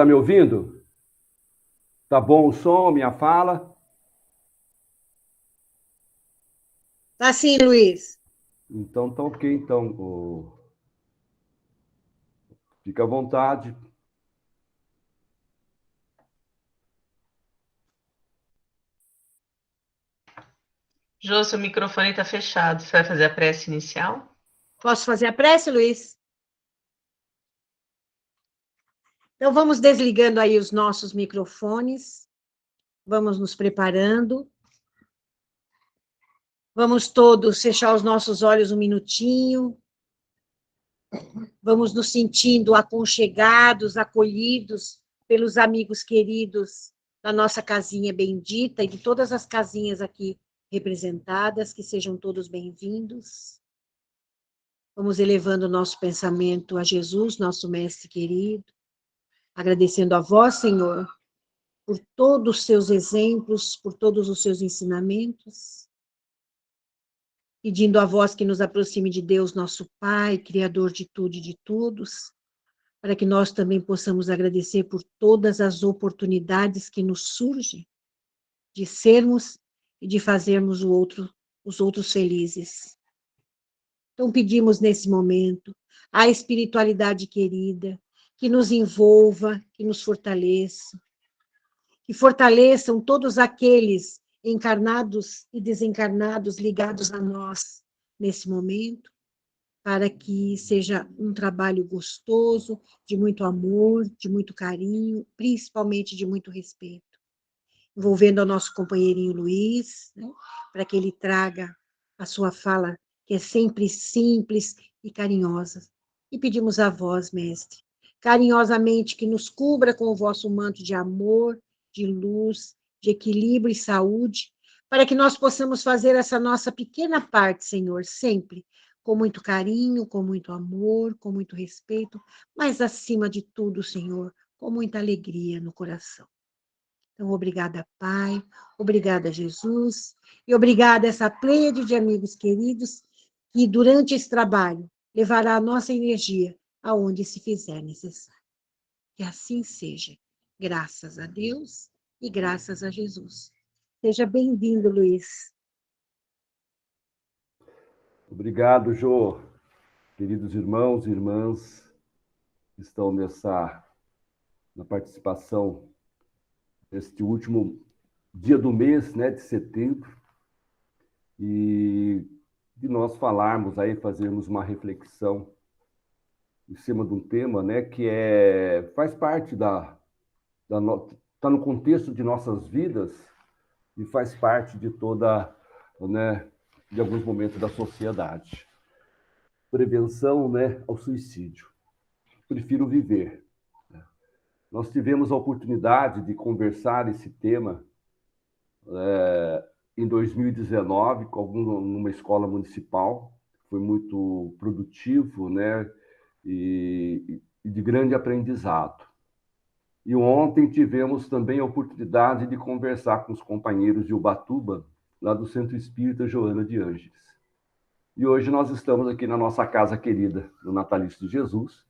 está me ouvindo? Tá bom o som, minha fala? Tá sim, Luiz. Então tá ok, então. Fica à vontade. Jô, seu microfone está fechado. Você vai fazer a prece inicial? Posso fazer a prece, Luiz? Então, vamos desligando aí os nossos microfones. Vamos nos preparando. Vamos todos fechar os nossos olhos um minutinho. Vamos nos sentindo aconchegados, acolhidos pelos amigos queridos da nossa casinha bendita e de todas as casinhas aqui representadas, que sejam todos bem-vindos. Vamos elevando o nosso pensamento a Jesus, nosso mestre querido, agradecendo a vós, Senhor, por todos os seus exemplos, por todos os seus ensinamentos, pedindo a vós que nos aproxime de Deus, nosso Pai, Criador de tudo e de todos, para que nós também possamos agradecer por todas as oportunidades que nos surgem de sermos e de fazermos os outros felizes. Então, pedimos nesse momento a espiritualidade querida, que nos envolva, que nos fortaleça, que fortaleçam todos aqueles encarnados e desencarnados ligados a nós nesse momento, para que seja um trabalho gostoso, de muito amor, de muito carinho, principalmente de muito respeito. Envolvendo o nosso companheirinho Luiz, né, para que ele traga a sua fala, que é sempre simples e carinhosa. E pedimos a vós, mestre, carinhosamente que nos cubra com o vosso manto de amor, de luz, de equilíbrio e saúde, para que nós possamos fazer essa nossa pequena parte, Senhor, sempre com muito carinho, com muito amor, com muito respeito, mas acima de tudo, Senhor, com muita alegria no coração. Então, obrigada, Pai, obrigada, Jesus, e obrigada essa pleiade de amigos queridos que, durante esse trabalho, levará a nossa energia aonde se fizer necessário. Que assim seja, graças a Deus e graças a Jesus. Seja bem-vindo, Luiz. Obrigado, Jô. Queridos irmãos e irmãs que estão na participação neste último dia do mês, né, de setembro, e de nós falarmos aí, fazermos uma reflexão em cima de um tema, né, que faz parte tá no contexto de nossas vidas e faz parte de toda, né, de alguns momentos da sociedade. Prevenção, né, ao suicídio. Prefiro viver. Nós tivemos a oportunidade de conversar esse tema em 2019 numa escola municipal. Foi muito produtivo, né, e de grande aprendizado. E ontem tivemos também a oportunidade de conversar com os companheiros de Ubatuba, lá do Centro Espírita Joana de Ângeles. E hoje nós estamos aqui na nossa casa querida, do Natalício de Jesus,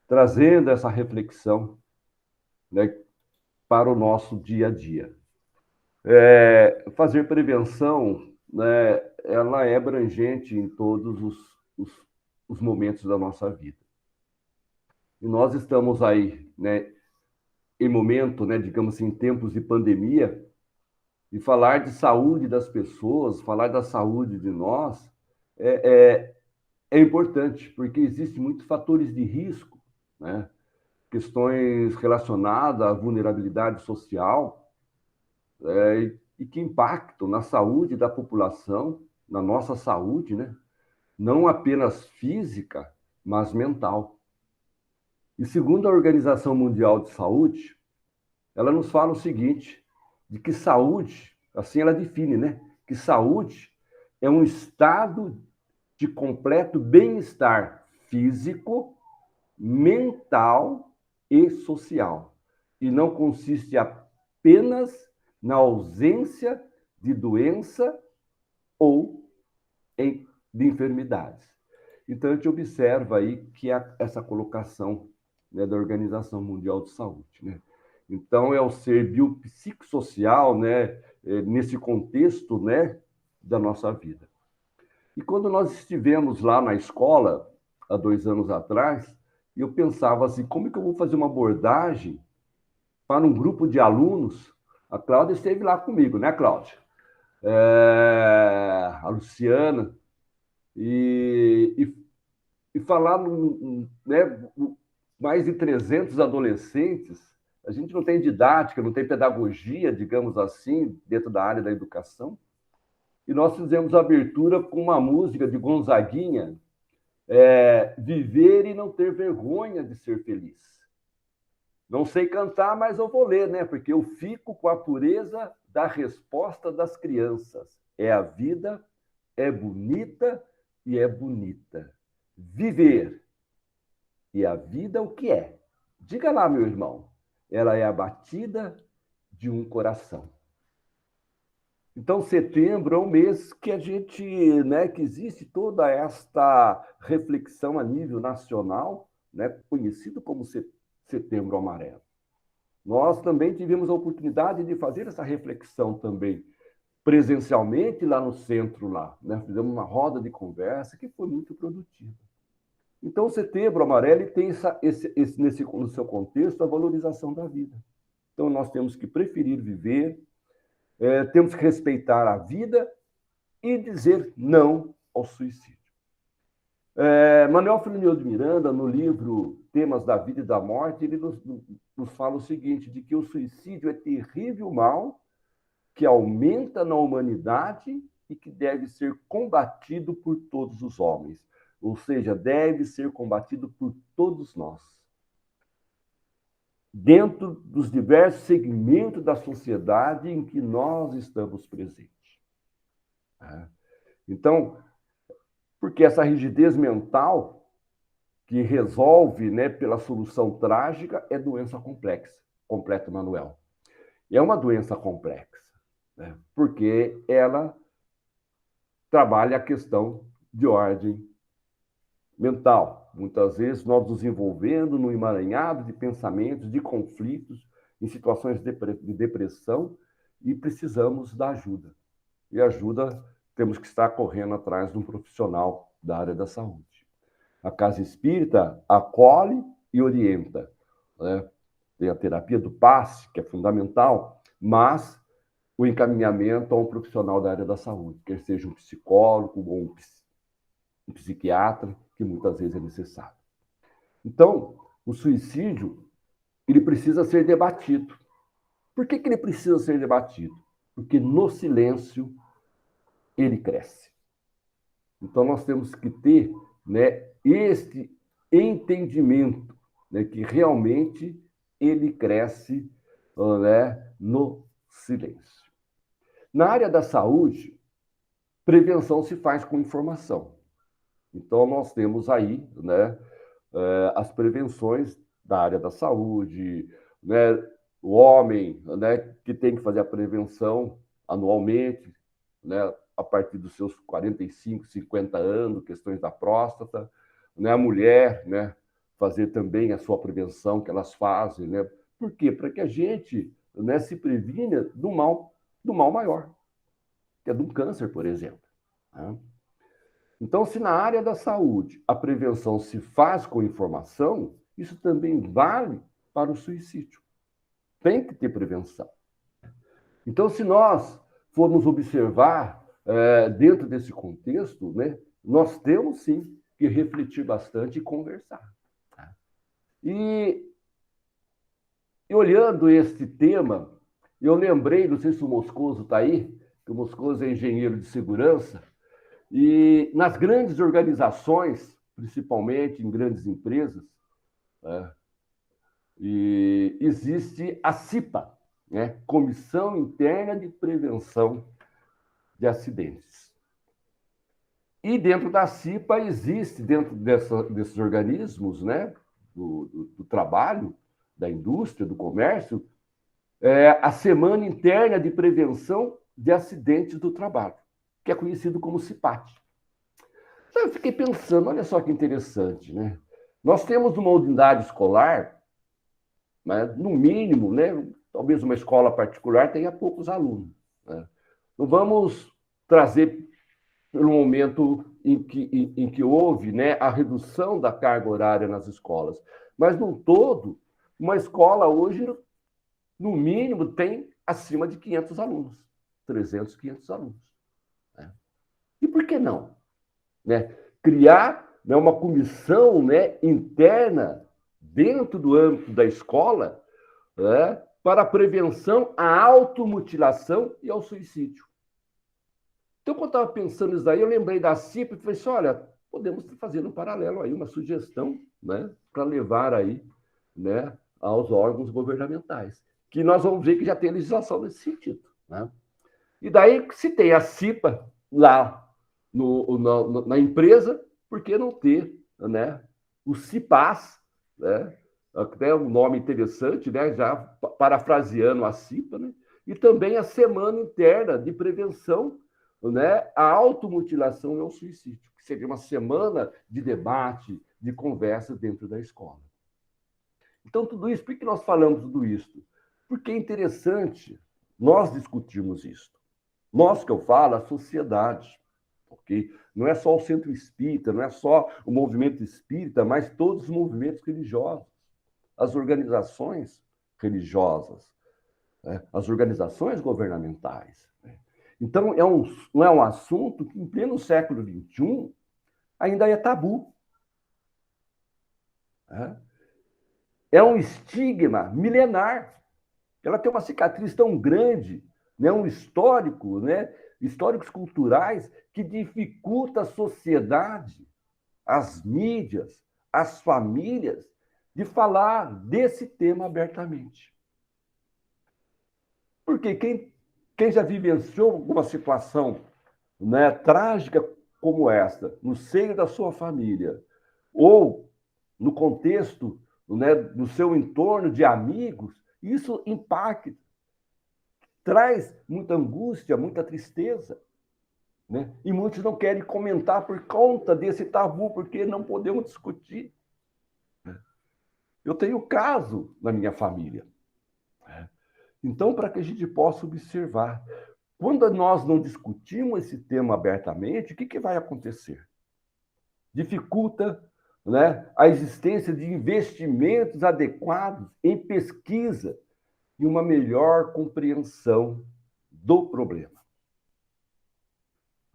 trazendo essa reflexão, né, para o nosso dia a dia. Fazer prevenção, né, ela é abrangente em todos os momentos da nossa vida. E nós estamos aí, né, em momento, né, digamos assim, em tempos de pandemia, e falar de saúde das pessoas, falar da saúde de nós, é, é importante, porque existem muitos fatores de risco, né? Questões relacionadas à vulnerabilidade social, e que impactam na saúde da população, na nossa saúde, né? Não apenas física, mas mental. E segundo a Organização Mundial de Saúde, ela nos fala o seguinte, de que saúde, assim ela define, né? Que saúde é um estado de completo bem-estar físico, mental e social. E não consiste apenas na ausência de doença ou de enfermidades. Então, a gente observa aí que essa colocação né, da Organização Mundial de Saúde, né? Então, é o ser biopsicossocial, né, nesse contexto, né, da nossa vida. E quando nós estivemos lá na escola, há 2 anos atrás, eu pensava assim, como é que eu vou fazer uma abordagem para um grupo de alunos? A Cláudia esteve lá comigo, né, Cláudia? A Luciana, e falar, né, mais de 300 adolescentes. A gente não tem didática, não tem pedagogia, digamos assim, dentro da área da educação. E nós fizemos a abertura com uma música de Gonzaguinha, Viver e não ter vergonha de ser feliz. Não sei cantar, mas eu vou ler, né? Porque eu fico com a pureza da resposta das crianças. É a vida, é bonita e é bonita. Viver. E a vida o que é? Diga lá, meu irmão. Ela é a batida de um coração. Então, setembro é um mês que a gente, né, que existe toda esta reflexão a nível nacional, né, conhecido como Setembro Amarelo. Nós também tivemos a oportunidade de fazer essa reflexão também presencialmente lá no centro, lá, né? Fizemos uma roda de conversa que foi muito produtiva. Então, o Setembro Amarelo tem no seu contexto, a valorização da vida. Então, nós temos que preferir viver, temos que respeitar a vida e dizer não ao suicídio. Manuel Filomeno de Miranda, no livro Temas da Vida e da Morte, ele nos fala o seguinte, de que o suicídio é terrível mal que aumenta na humanidade e que deve ser combatido por todos os homens. Ou seja, deve ser combatido por todos nós. Dentro dos diversos segmentos da sociedade em que nós estamos presentes. Então, porque essa rigidez mental que resolve, né, pela solução trágica é doença complexa, completa, Manuel. E é uma doença complexa, né, porque ela trabalha a questão de ordem mental. Muitas vezes nós nos envolvendo num emaranhado de pensamentos, de conflitos, em situações de depressão e precisamos da ajuda. E ajuda temos que estar correndo atrás de um profissional da área da saúde. A Casa Espírita acolhe e orienta, né? Tem a terapia do passe, que é fundamental, mas o encaminhamento a um profissional da área da saúde, quer seja um psicólogo ou um psiquiatra, que muitas vezes é necessário. Então, o suicídio, ele precisa ser debatido. Por que ele precisa ser debatido? Porque no silêncio ele cresce. Então, nós temos que ter, né, este entendimento, né, que realmente ele cresce, né, no silêncio. Na área da saúde, prevenção se faz com informação. Então, nós temos aí, né, as prevenções da área da saúde, né, o homem, né, que tem que fazer a prevenção anualmente, né, a partir dos seus 45, 50 anos, questões da próstata, né, a mulher, né, fazer também a sua prevenção que elas fazem, né? Por quê? Para que a gente, né, se previna do mal maior, que é do câncer, por exemplo, né? Então, se na área da saúde a prevenção se faz com informação, isso também vale para o suicídio. Tem que ter prevenção. Então, se nós formos observar dentro desse contexto, né, nós temos sim que refletir bastante e conversar. Tá? E olhando este tema, eu lembrei, não sei se o Moscoso está aí, que o Moscoso é engenheiro de segurança, e nas grandes organizações, principalmente em grandes empresas, né, e existe a CIPA, né, Comissão Interna de Prevenção de Acidentes. E dentro da CIPA existe, dentro desses organismos, né, do trabalho, da indústria, do comércio, a Semana Interna de Prevenção de Acidentes do Trabalho, que é conhecido como CIPAT. Então, eu fiquei pensando, olha só que interessante, né? Nós temos uma unidade escolar, mas, no mínimo, né, talvez uma escola particular tenha poucos alunos. Né? Não vamos trazer pelo momento em que houve, né, a redução da carga horária nas escolas. Mas, no todo, uma escola hoje, no mínimo, tem acima de 500 alunos, 300, 500 alunos. Né? E por que não? Né? Criar, né, uma comissão, né, interna dentro do âmbito da escola, né, para a prevenção à automutilação e ao suicídio. Então, quando eu estava pensando nisso daí, eu lembrei da CIP e falei assim, olha, podemos fazer um paralelo aí, uma sugestão, né, para levar aí, né, aos órgãos governamentais, que nós vamos ver que já tem legislação nesse sentido. Né? E daí, se tem a CIPA lá na empresa, por que não ter, né, o CIPAS, né, até um nome interessante, né, já parafraseando a CIPA, né, e também a Semana Interna de Prevenção, né, à Automutilação e ao Suicídio, que seria uma semana de debate, de conversa dentro da escola. Então, tudo isso, por que nós falamos tudo isso? Porque é interessante nós discutirmos isso. Nós, que eu falo, a sociedade, ok? Não é só o centro espírita, não é só o movimento espírita, mas todos os movimentos religiosos, as organizações religiosas, né? As organizações governamentais. Né? Então, não é um assunto que, em pleno século XXI, ainda é tabu. Né? É um estigma milenar. Ela tem uma cicatriz tão grande, né? Um histórico, né? Históricos culturais que dificulta a sociedade, as mídias, as famílias, de falar desse tema abertamente. Porque quem já vivenciou alguma situação, né, trágica como esta, no seio da sua família, ou no contexto, né, do seu entorno de amigos, isso impacta, traz muita angústia, muita tristeza. Né? E muitos não querem comentar por conta desse tabu, porque não podemos discutir. Eu tenho caso na minha família. Então, para que a gente possa observar, quando nós não discutimos esse tema abertamente, o que vai acontecer? Dificulta, né, a existência de investimentos adequados em pesquisa e uma melhor compreensão do problema.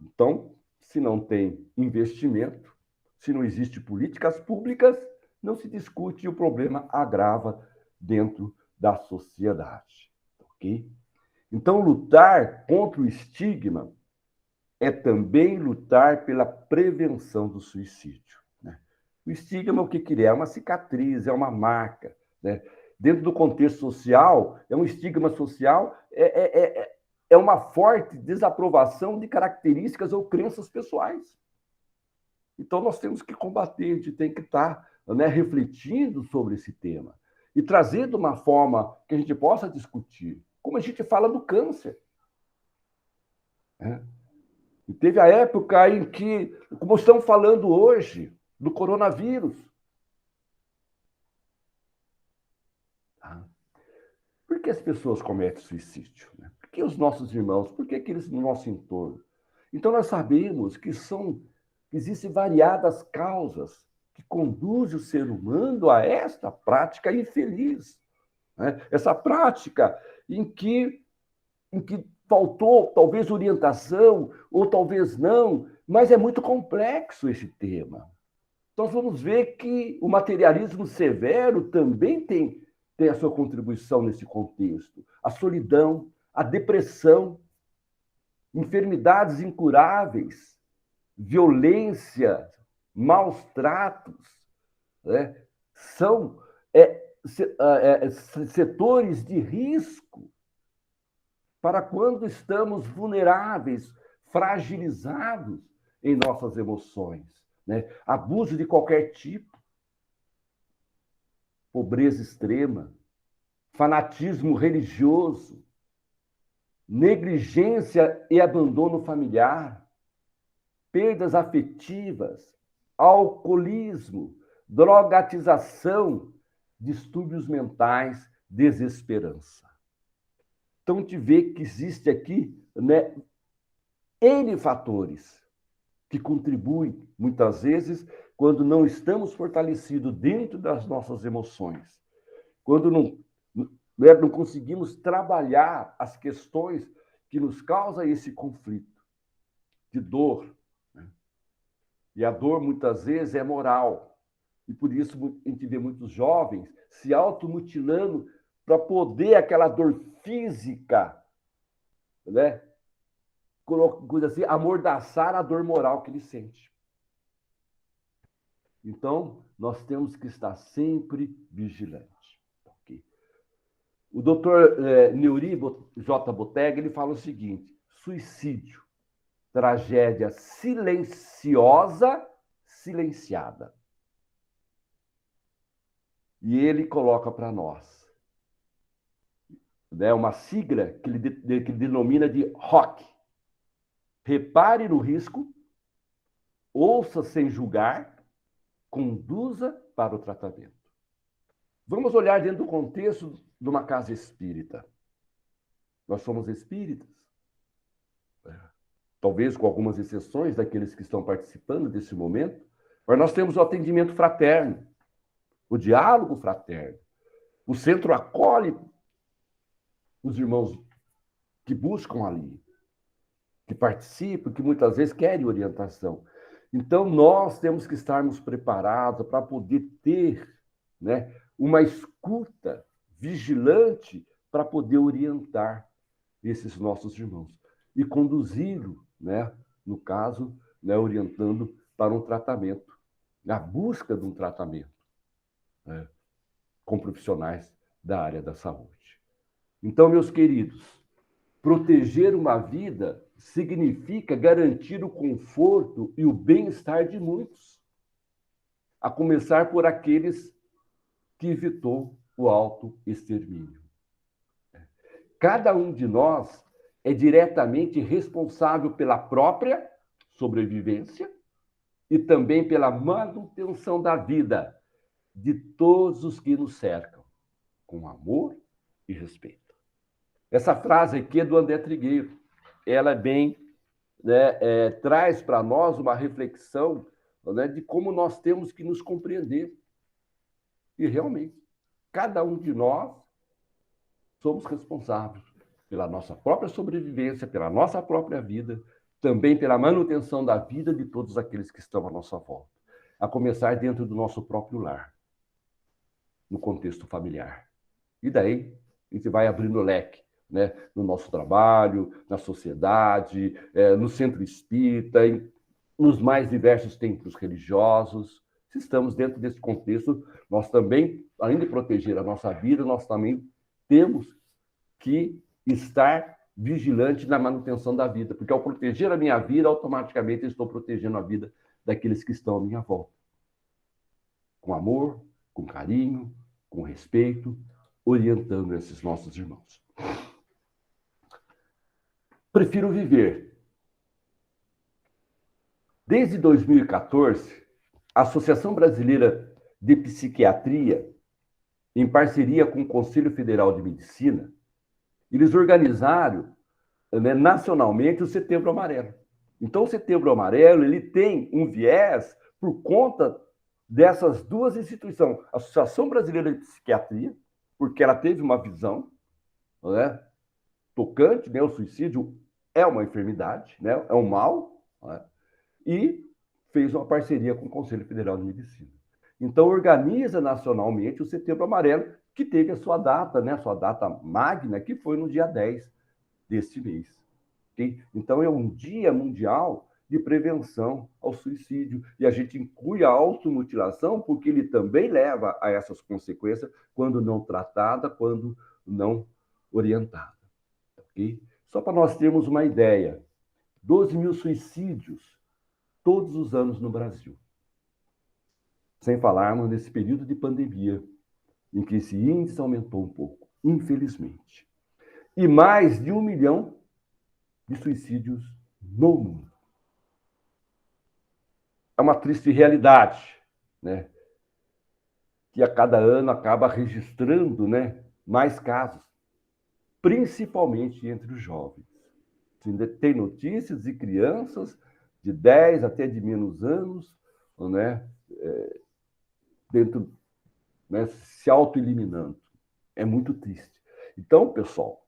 Então, se não tem investimento, se não existe políticas públicas, não se discute e o problema agrava dentro da sociedade. Ok? Então, lutar contra o estigma é também lutar pela prevenção do suicídio. Né? O estigma, o que é? É uma cicatriz, é uma marca. Né? Dentro do contexto social, é um estigma social, é uma forte desaprovação de características ou crenças pessoais. Então, nós temos que combater, a gente tem que estar, né, refletindo sobre esse tema e trazer de uma forma que a gente possa discutir, como a gente fala do câncer. Né? E teve a época em que, como estamos falando hoje, do coronavírus. Por que as pessoas cometem suicídio? Né? Por que os nossos irmãos? Por que aqueles no nosso entorno? Então, nós sabemos que existem variadas causas que conduzem o ser humano a esta prática infeliz. Né? Essa prática em que faltou talvez orientação, ou talvez não, mas é muito complexo esse tema. Nós vamos ver que o materialismo severo também tem a sua contribuição nesse contexto. A solidão, a depressão, enfermidades incuráveis, violência, maus tratos, né? São setores de risco para quando estamos vulneráveis, fragilizados em nossas emoções. Né? Abuso de qualquer tipo, pobreza extrema, fanatismo religioso, negligência e abandono familiar, perdas afetivas, alcoolismo, drogatização, distúrbios mentais, desesperança. Então, te vê que existe aqui, né, N fatores que contribuem, muitas vezes, quando não estamos fortalecidos dentro das nossas emoções, quando não conseguimos trabalhar as questões que nos causam esse conflito de dor. Né? E a dor, muitas vezes, é moral. E por isso a gente vê muitos jovens se automutilando para poder aquela dor física, né? Coisa assim, amordaçar a dor moral que ele sente. Então, nós temos que estar sempre vigilantes. Okay? O doutor Neuri J. Botega, ele fala o seguinte: suicídio, tragédia silenciosa, silenciada. E ele coloca para nós, né, uma sigla que ele denomina de ROC. Repare no risco, ouça sem julgar, conduza para o tratamento. Vamos olhar dentro do contexto de uma casa espírita. Nós somos espíritas. Talvez com algumas exceções daqueles que estão participando desse momento, mas nós temos o atendimento fraterno, o diálogo fraterno. O centro acolhe os irmãos que buscam ali, que participam, que muitas vezes querem orientação. Então, nós temos que estarmos preparados para poder ter, né, uma escuta vigilante para poder orientar esses nossos irmãos e conduzi-lo, né, no caso, né, orientando para um tratamento, na busca de um tratamento, né, com profissionais da área da saúde. Então, meus queridos, proteger uma vida significa garantir o conforto e o bem-estar de muitos, a começar por aqueles que evitou o autoextermínio. Cada um de nós é diretamente responsável pela própria sobrevivência e também pela manutenção da vida de todos os que nos cercam, com amor e respeito. Essa frase aqui é do André Trigueiro. Ela é bem, né, traz para nós uma reflexão, né, de como nós temos que nos compreender. E realmente, cada um de nós somos responsáveis pela nossa própria sobrevivência, pela nossa própria vida, também pela manutenção da vida de todos aqueles que estão à nossa volta, a começar dentro do nosso próprio lar, no contexto familiar. E daí, a gente vai abrindo o leque, né, no nosso trabalho, na sociedade, no centro espírita, nos mais diversos templos religiosos. Se estamos dentro desse contexto, nós também, além de proteger a nossa vida, nós também temos que estar vigilante na manutenção da vida, porque ao proteger a minha vida, automaticamente eu estou protegendo a vida daqueles que estão à minha volta. Com amor, com carinho, com respeito, orientando esses nossos irmãos. Prefiro viver. Desde 2014, a Associação Brasileira de Psiquiatria, em parceria com o Conselho Federal de Medicina, eles organizaram, né, nacionalmente o Setembro Amarelo. Então, o Setembro Amarelo ele tem um viés por conta dessas duas instituições. A Associação Brasileira de Psiquiatria, porque ela teve uma visão, né, tocante, né, o suicídio é uma enfermidade, né, é um mal, né, e fez uma parceria com o Conselho Federal de Medicina. Então, organiza nacionalmente o Setembro Amarelo, que teve a sua data, né, a sua data magna, que foi no dia 10 deste mês. Okay? Então, é um dia mundial de prevenção ao suicídio. E a gente inclui a automutilação, porque ele também leva a essas consequências quando não tratada, quando não orientada. Okay? Só para nós termos uma ideia, 12 mil suicídios todos os anos no Brasil. Sem falarmos nesse período de pandemia, em que esse índice aumentou um pouco, infelizmente. E mais de 1 milhão de suicídios no mundo. É uma triste realidade, né? que a cada ano acaba registrando, né, mais casos, principalmente entre os jovens. Tem notícias de crianças de 10 até de menos anos, né, dentro, né, se autoeliminando. É muito triste. Então, pessoal,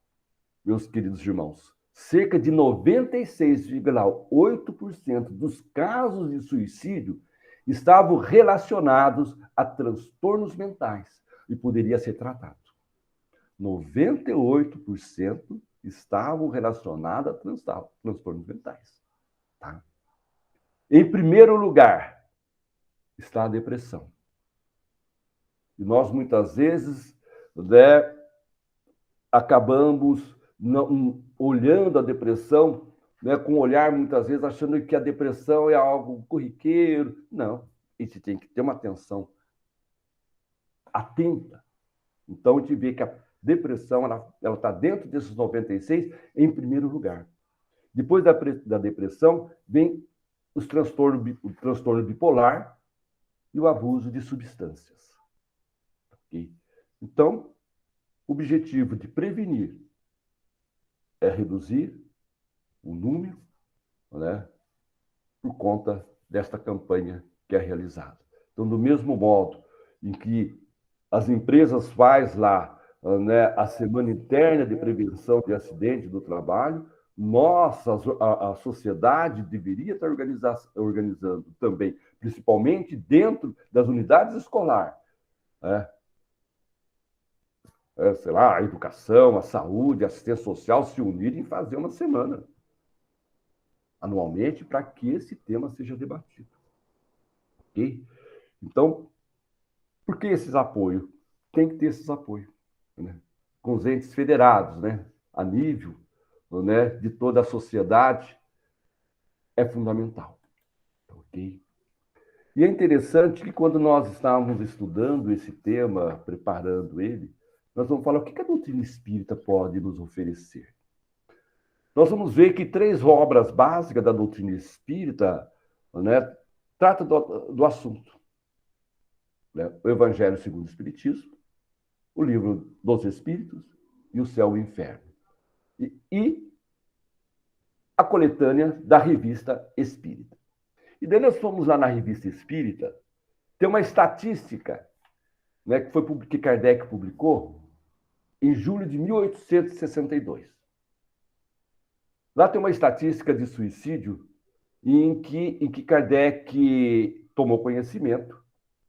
meus queridos irmãos, cerca de 96,8% dos casos de suicídio estavam relacionados a transtornos mentais e poderia ser tratado. 98% estavam relacionados a transtornos mentais. Tá? Em primeiro lugar está a depressão. E nós, muitas vezes, né, acabamos olhando a depressão, né, com um olhar, muitas vezes, achando que a depressão é algo corriqueiro. Não, a gente tem que ter uma atenção atenta. Então, a gente vê que a depressão ela está dentro desses 96 em primeiro lugar. Depois da depressão, vem o transtorno bipolar e o abuso de substâncias. Okay? Então, o objetivo de prevenir é reduzir o número, né, por conta desta campanha que é realizada. Então, do mesmo modo em que as empresas fazem lá, né, a Semana Interna de Prevenção de Acidente do Trabalho, a sociedade deveria estar organizando também, principalmente dentro das unidades escolares, né? Sei lá, a educação, a saúde, a assistência social se unirem e fazer uma semana anualmente para que esse tema seja debatido. Ok? Então, por que esses apoios? Tem que ter esses apoios, né? Com os entes federados, né? A nível, né, de toda a sociedade, é fundamental. Ok? E é interessante que quando nós estávamos estudando esse tema, preparando ele, nós vamos falar o que a doutrina espírita pode nos oferecer. Nós vamos ver que 3 obras básicas da doutrina espírita, né, tratam do assunto. Né? O Evangelho segundo o Espiritismo, o Livro dos Espíritos e o Céu e o Inferno. E a coletânea da Revista Espírita. E daí nós fomos lá na Revista Espírita, tem uma estatística, né, que Kardec publicou em julho de 1862. Lá tem uma estatística de suicídio em que Kardec tomou conhecimento,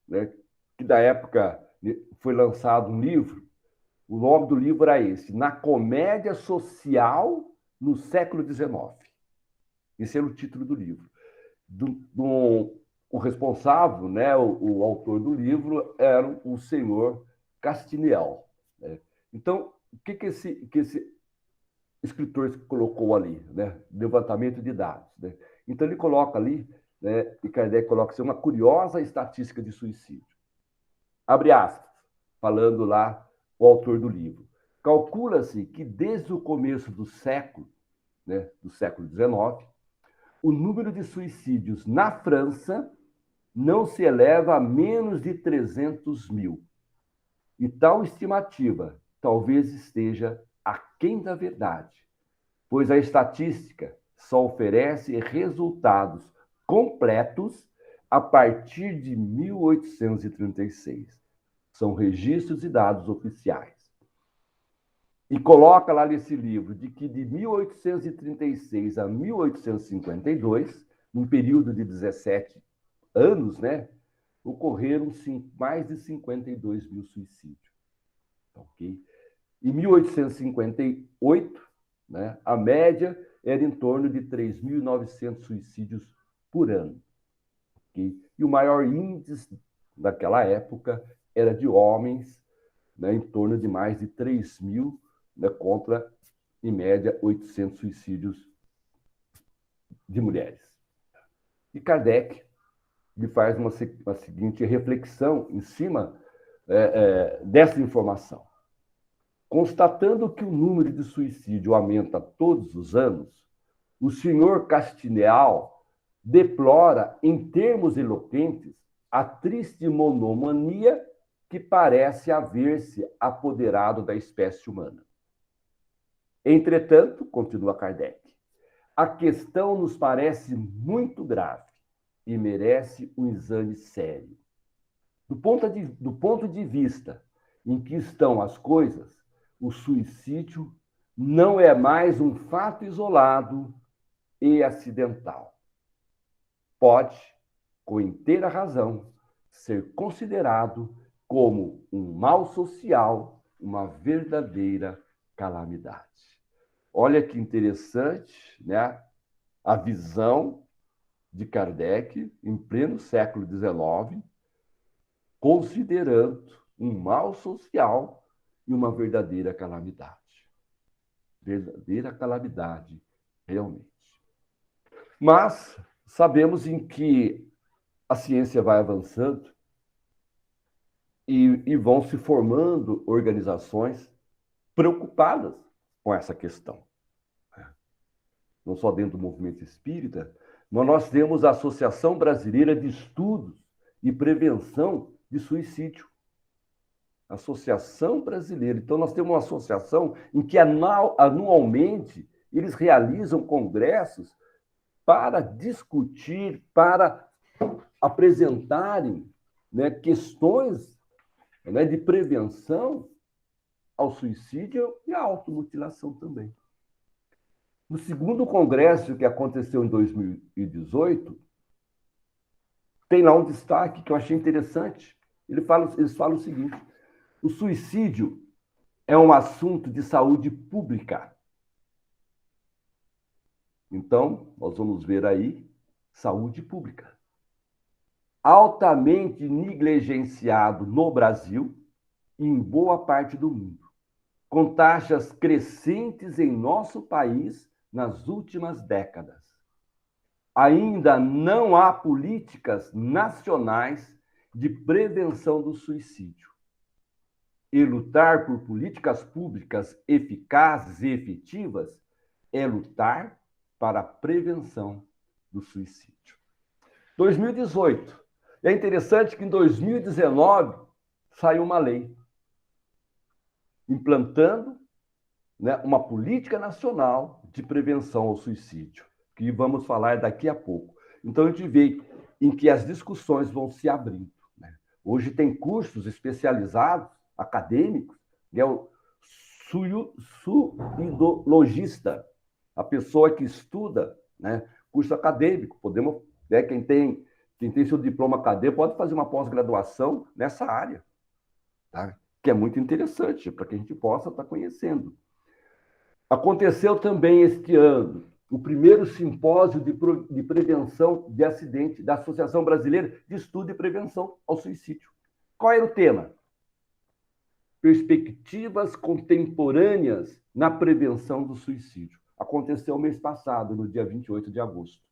né, que da época foi lançado um livro, o nome do livro era esse, Na Comédia Social no Século XIX. Esse era o título do livro. O responsável, né, o autor do livro, era o senhor Castiniel. Né? Então, o que esse escritor colocou ali? Né? Levantamento de dados. Né? Então, ele coloca ali, né, e Kardec coloca assim, uma curiosa estatística de suicídio. Abre aspas, falando lá o autor do livro. Calcula-se que desde o começo do século, né, do século XIX, o número de suicídios na França não se eleva a menos de 300 mil. E tal estimativa talvez esteja aquém da verdade, pois a estatística só oferece resultados completos a partir de 1836. São registros e dados oficiais. E coloca lá nesse livro de que de 1836 a 1852, num período de 17 anos, né, ocorreram mais de 52 mil suicídios. Okay? Em 1858, né, a média era em torno de 3.900 suicídios por ano. Okay? E o maior índice daquela época era de homens, né, em torno de mais de 3 mil, né, contra, em média, 800 suicídios de mulheres. E Kardec lhe faz uma seguinte reflexão em cima dessa informação. Constatando que o número de suicídio aumenta todos os anos, o senhor Castiniel deplora, em termos eloquentes, a triste monomania que parece haver-se apoderado da espécie humana. Entretanto, continua Kardec, a questão nos parece muito grave e merece um exame sério. Do ponto de vista em que estão as coisas, o suicídio não é mais um fato isolado e acidental. Pode, com inteira razão, ser considerado como um mal social, uma verdadeira calamidade. Olha que interessante, né? A visão de Kardec, em pleno século XIX, considerando um mal social e uma verdadeira calamidade. Verdadeira calamidade, realmente. Mas sabemos em que a ciência vai avançando e vão se formando organizações preocupadas com essa questão. Não só dentro do movimento espírita, mas nós temos a Associação Brasileira de Estudos e Prevenção de Suicídio. Associação Brasileira. Então, nós temos uma associação em que anualmente eles realizam congressos para discutir, para apresentarem, né, questões, né, de prevenção ao suicídio e à automutilação também. No segundo congresso, que aconteceu em 2018, tem lá um destaque que eu achei interessante. Eles falam o seguinte: o suicídio é um assunto de saúde pública. Então, nós vamos ver aí saúde pública. Altamente negligenciado no Brasil e em boa parte do mundo, com taxas crescentes em nosso país nas últimas décadas. Ainda não há políticas nacionais de prevenção do suicídio. E lutar por políticas públicas eficazes e efetivas é lutar para a prevenção do suicídio. 2018. É interessante que em 2019 saiu uma lei implantando, né, uma política nacional de prevenção ao suicídio, que vamos falar daqui a pouco. Então, a gente vê em que as discussões vão se abrindo, né? Hoje tem cursos especializados, acadêmicos, que é o suicidologista, a pessoa que estuda, né, curso acadêmico. Podemos, né, quem tem seu diploma acadêmico pode fazer uma pós-graduação nessa área, tá? Que é muito interessante para que a gente possa estar conhecendo. Aconteceu também este ano o primeiro simpósio de prevenção de acidente da Associação Brasileira de Estudo e Prevenção ao Suicídio. Qual era o tema? Perspectivas contemporâneas na prevenção do suicídio. Aconteceu mês passado, no dia 28 de agosto.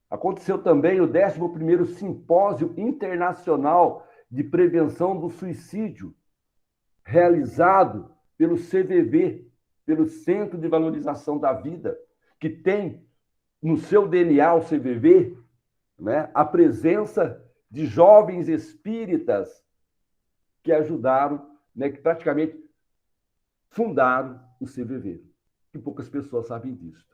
Aconteceu também o 11º Simpósio Internacional de Prevenção do Suicídio, realizado pelo CVV, pelo Centro de Valorização da Vida, que tem no seu DNA, o CVV, né, a presença de jovens espíritas que ajudaram, né, que praticamente fundaram o CVV. Que poucas pessoas sabem disso.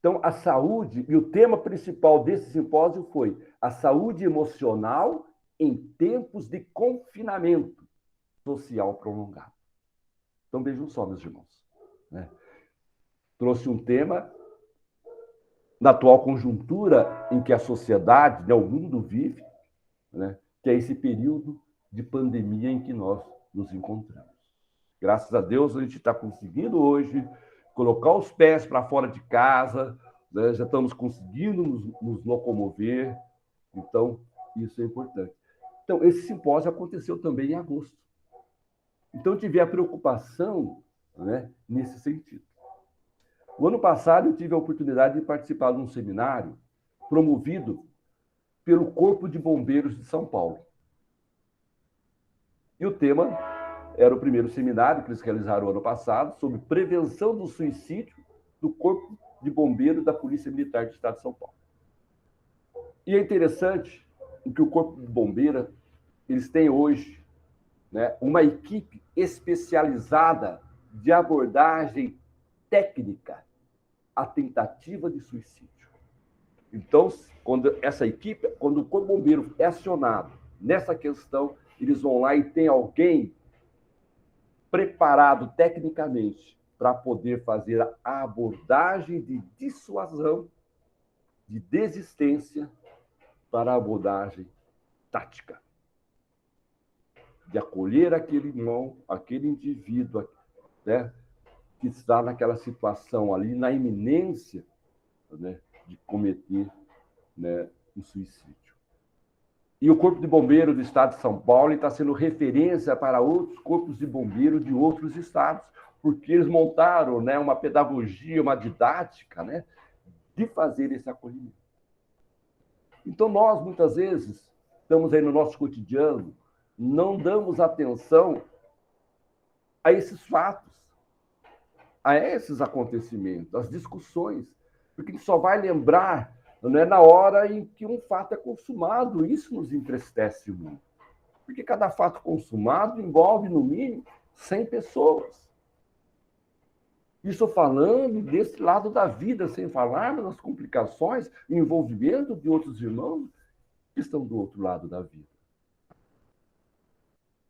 Então, a saúde, e o tema principal desse simpósio foi a saúde emocional em tempos de confinamento social prolongado. Então, vejam só, meus irmãos, né? Trouxe um tema na atual conjuntura em que a sociedade, né, o mundo vive, né, que é esse período de pandemia em que nós nos encontramos. Graças a Deus, a gente está conseguindo hoje colocar os pés para fora de casa, né, já estamos conseguindo nos locomover, então isso é importante. Então, esse simpósio aconteceu também em agosto. Então, tive a preocupação, né, nesse sentido. O ano passado, eu tive a oportunidade de participar de um seminário promovido pelo Corpo de Bombeiros de São Paulo. E o tema era o primeiro seminário que eles realizaram o ano passado sobre prevenção do suicídio do Corpo de Bombeiros da Polícia Militar do Estado de São Paulo. E é interessante que o Corpo de Bombeiros, eles têm hoje né, uma equipe especializada de abordagem técnica à tentativa de suicídio. Então, quando essa equipe, quando o Corpo Bombeiro é acionado nessa questão, eles vão lá e tem alguém preparado tecnicamente para poder fazer a abordagem de dissuasão, de desistência, para a abordagem tática, de acolher aquele irmão, aquele indivíduo, né, que está naquela situação ali, na iminência, né, de cometer, né, um suicídio. E o Corpo de Bombeiro do Estado de São Paulo está sendo referência para outros corpos de bombeiro de outros estados, porque eles montaram, né, uma pedagogia, uma didática, né, de fazer esse acolhimento. Então, nós, muitas vezes, estamos aí no nosso cotidiano, não damos atenção a esses fatos, a esses acontecimentos, às discussões, porque a gente só vai lembrar, né, na hora em que um fato é consumado. Isso nos entristece muito, porque cada fato consumado envolve, no mínimo, 100 pessoas. Isso falando desse lado da vida, sem falar nas complicações e envolvimento de outros irmãos que estão do outro lado da vida.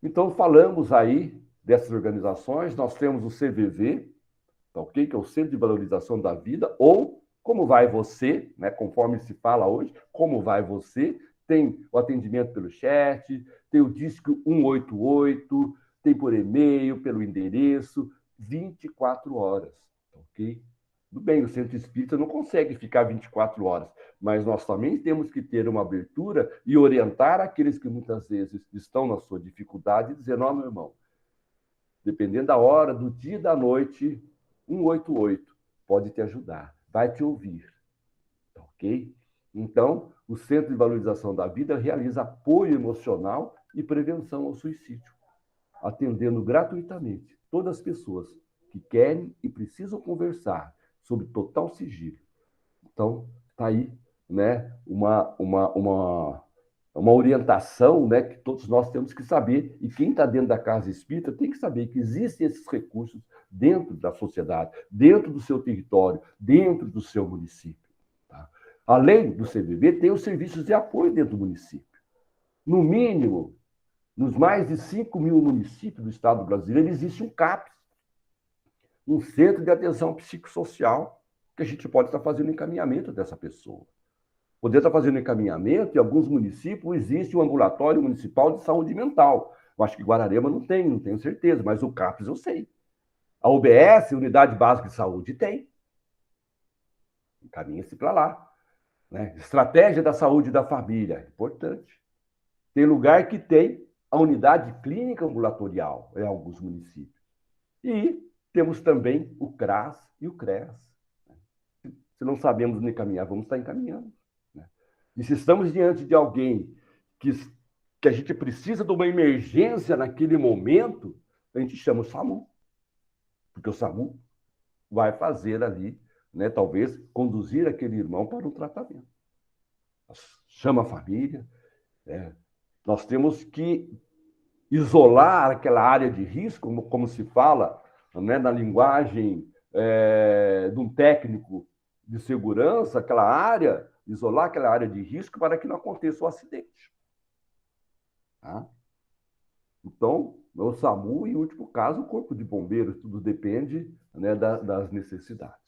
Então, falamos aí dessas organizações, nós temos o CVV, tá, okay? Que é o Centro de Valorização da Vida, ou Como Vai Você, né? Conforme se fala hoje, Como Vai Você, tem o atendimento pelo chat, tem o Disque 188, tem por e-mail, pelo endereço, 24 horas, ok? Tudo bem, o centro espírita não consegue ficar 24 horas, mas nós também temos que ter uma abertura e orientar aqueles que muitas vezes estão na sua dificuldade, dizendo, ó, meu irmão, dependendo da hora, do dia e da noite, 188 pode te ajudar, vai te ouvir, ok? Então, o Centro de Valorização da Vida realiza apoio emocional e prevenção ao suicídio, atendendo gratuitamente todas as pessoas que querem e precisam conversar sobre total sigilo. Então, está aí, né, uma orientação, né, que todos nós temos que saber, e quem está dentro da casa espírita tem que saber que existem esses recursos dentro da sociedade, dentro do seu território, dentro do seu município. Tá? Além do CVV, tem os serviços de apoio dentro do município. No mínimo, nos mais de 5 mil municípios do estado brasileiro, existe um CAPS, um Centro de Atenção Psicossocial, que a gente pode estar fazendo encaminhamento dessa pessoa. Poder estar fazendo encaminhamento, em alguns municípios existe um ambulatório municipal de saúde mental. Eu acho que Guararema não tenho certeza, mas o CAPS eu sei. A UBS, Unidade Básica de Saúde, tem. Encaminha-se para lá. Né? Estratégia da saúde da família, importante. Tem lugar que tem a unidade clínica ambulatorial em alguns municípios. E temos também o CRAS e o CREAS. Se não sabemos encaminhar, vamos estar encaminhando. Né? E se estamos diante de alguém que a gente precisa de uma emergência naquele momento, a gente chama o SAMU. Porque o SAMU vai fazer ali, né, talvez, conduzir aquele irmão para um tratamento. Chama a família. Né? Nós temos que isolar aquela área de risco, como se fala, né, na linguagem de um técnico de segurança, aquela área, isolar aquela área de risco para que não aconteça o acidente. Tá? Então, o SAMU e, em último caso, o Corpo de Bombeiros, tudo depende, né, das necessidades.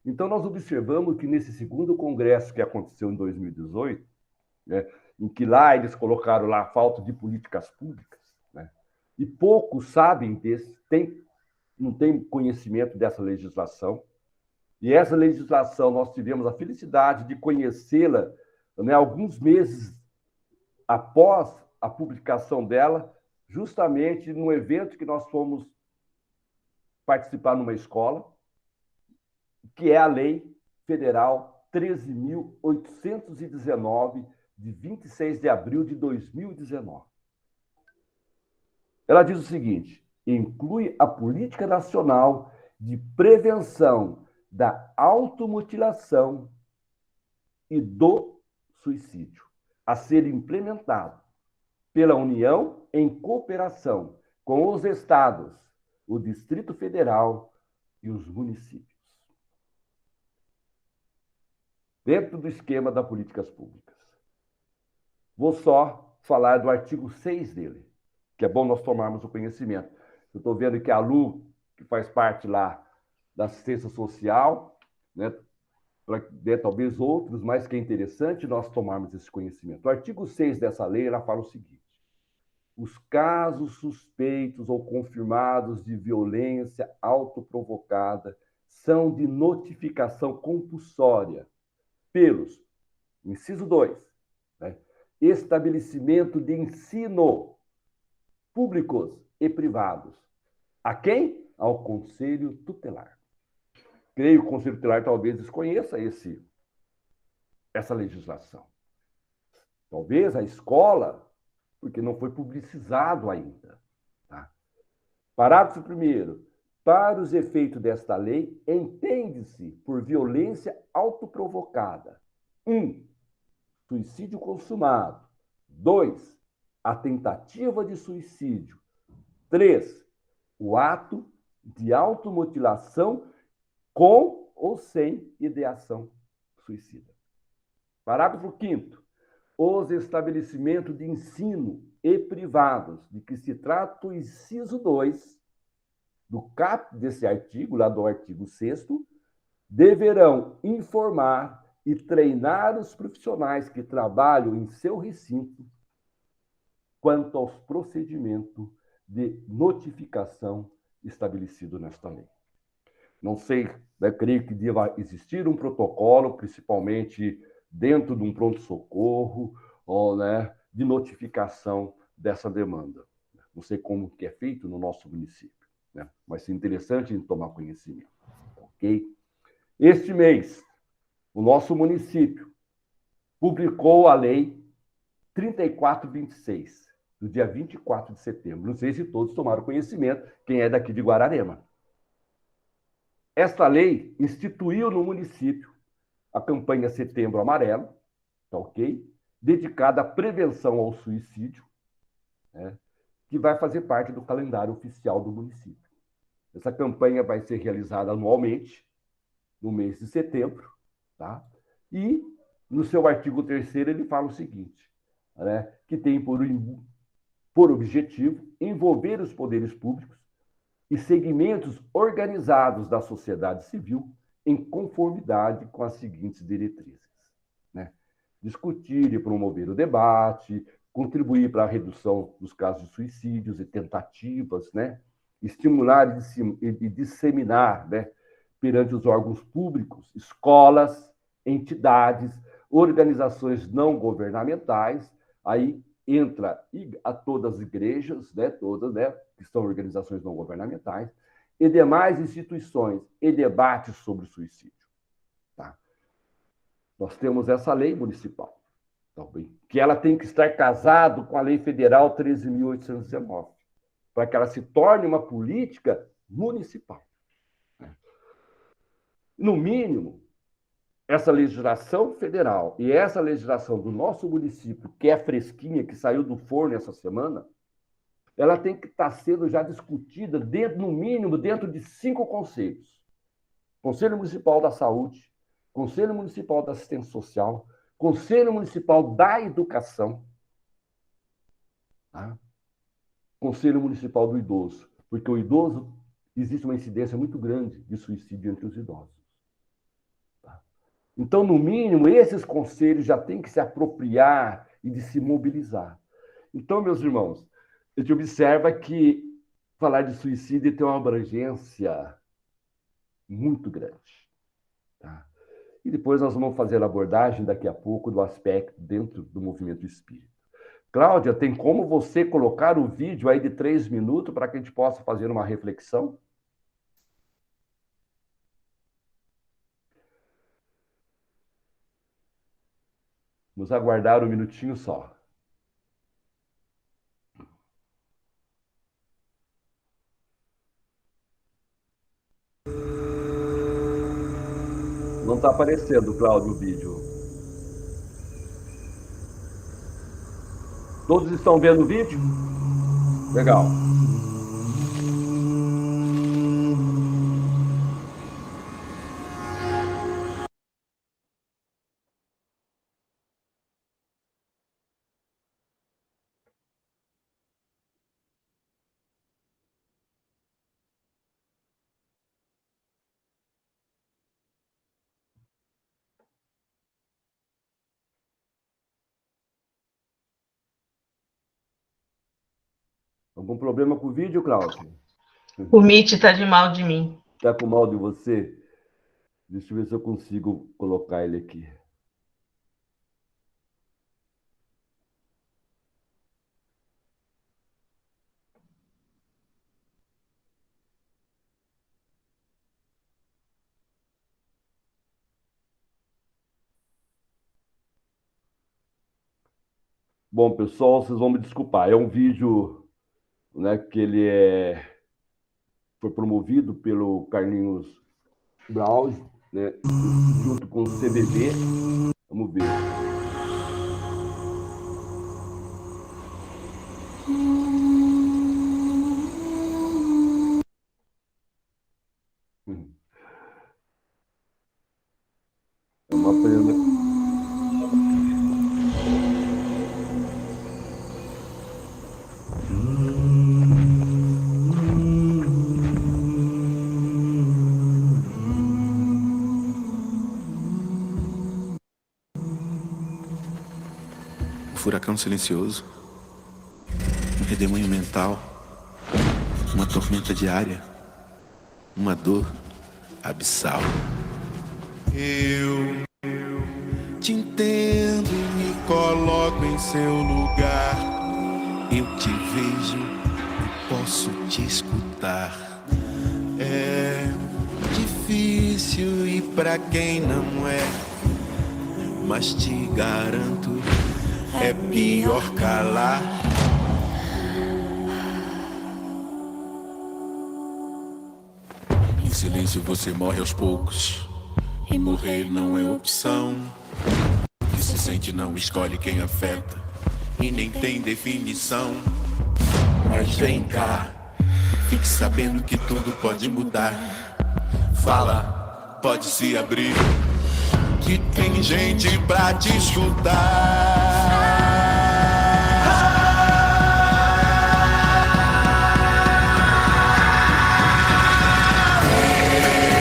Então, nós observamos que nesse segundo congresso que aconteceu em 2018, né, em que lá eles colocaram lá a falta de políticas públicas, né, e poucos sabem desse, não tem conhecimento dessa legislação. E essa legislação nós tivemos a felicidade de conhecê-la, né, alguns meses após a publicação dela, justamente num evento que nós fomos participar numa escola, que é a Lei Federal 13.819, de 26 de abril de 2019. Ela diz o seguinte: inclui a Política Nacional de Prevenção da Automutilação e do Suicídio, a ser implementado pela União em cooperação com os estados, o Distrito Federal e os municípios. Dentro do esquema das políticas públicas. Vou só falar do artigo 6 dele, que é bom nós tomarmos o conhecimento. Eu estou vendo que a Lu, que faz parte lá da assistência social, né, talvez outros, mas que é interessante nós tomarmos esse conhecimento. O artigo 6 dessa lei, ela fala o seguinte: os casos suspeitos ou confirmados de violência autoprovocada são de notificação compulsória pelos, inciso 2, né, estabelecimento de ensino públicos e privados. A quem? Ao Conselho Tutelar. Creio que o Conselho Tutelar talvez desconheça essa legislação. Talvez a escola, porque não foi publicizado ainda. Tá? Parágrafo 1º. Para os efeitos desta lei, entende-se por violência autoprovocada: 1. Suicídio consumado. 2. A tentativa de suicídio. 3. O ato de automutilação com ou sem ideação suicida. Parágrafo 5º. Os estabelecimentos de ensino e privados, de que se trata o inciso 2 do caput desse artigo, lá do artigo 6º, deverão informar e treinar os profissionais que trabalham em seu recinto quanto aos procedimentos de notificação estabelecido nesta lei. Não sei, né, creio que deva existir um protocolo, principalmente dentro de um pronto-socorro, ou, né, de notificação dessa demanda. Não sei como que é feito no nosso município, né? Mas é interessante tomar conhecimento. Ok? Este mês, o nosso município publicou a Lei 3426, do dia 24 de setembro. Não sei se todos tomaram conhecimento, quem é daqui de Guararema. Esta lei instituiu no município a campanha Setembro Amarelo, tá ok? Dedicada à prevenção ao suicídio, né, que vai fazer parte do calendário oficial do município. Essa campanha vai ser realizada anualmente, no mês de setembro, tá? E, no seu artigo 3º, ele fala o seguinte, né, que tem por objetivo envolver os poderes públicos e segmentos organizados da sociedade civil em conformidade com as seguintes diretrizes, né? Discutir e promover o debate, contribuir para a redução dos casos de suicídios e tentativas, né? Estimular e disseminar, né, perante os órgãos públicos, escolas, entidades, organizações não governamentais, aí entra a todas as igrejas, né, todas, né, que são organizações não governamentais, e demais instituições, e debates sobre o suicídio. Tá? Nós temos essa lei municipal, também, que ela tem que estar casado com a Lei Federal 13.819, para que ela se torne uma política municipal. No mínimo, essa legislação federal e essa legislação do nosso município, que é fresquinha, que saiu do forno essa semana, ela tem que estar sendo já discutida, no mínimo, dentro de 5 conselhos. Conselho Municipal da Saúde, Conselho Municipal da Assistência Social, Conselho Municipal da Educação, tá? Conselho Municipal do Idoso, porque o idoso, existe uma incidência muito grande de suicídio entre os idosos. Tá? Então, no mínimo, esses conselhos já têm que se apropriar e de se mobilizar. Então, meus irmãos, a gente observa que falar de suicídio tem uma abrangência muito grande. Tá? E depois nós vamos fazer a abordagem daqui a pouco do aspecto dentro do movimento espírita. Cláudia, tem como você colocar o vídeo aí de 3 minutos para que a gente possa fazer uma reflexão? Vamos aguardar um minutinho só. Não está aparecendo, Cláudio, o vídeo. Todos estão vendo o vídeo? Legal. Algum problema com o vídeo, Cláudio? O Mitch tá de mal de mim. Tá com mal de você? Deixa eu ver se eu consigo colocar ele aqui. Bom, pessoal, vocês vão me desculpar. É um vídeo, né, que foi promovido pelo Carlinhos Braus, né, junto com o CBB. Vamos ver. É uma pena. Um furacão silencioso, um redemoinho mental, uma tormenta diária, uma dor abissal. Eu te entendo, me coloco em seu lugar. Eu te vejo e posso te escutar. É difícil e pra quem não é, mas te garanto, é pior calar. Em silêncio você morre aos poucos, e morrer não é opção. O que se sente não escolhe quem afeta, e nem tem definição. Mas vem cá, fique sabendo que tudo pode mudar. Fala, pode se abrir, que tem gente pra te escutar.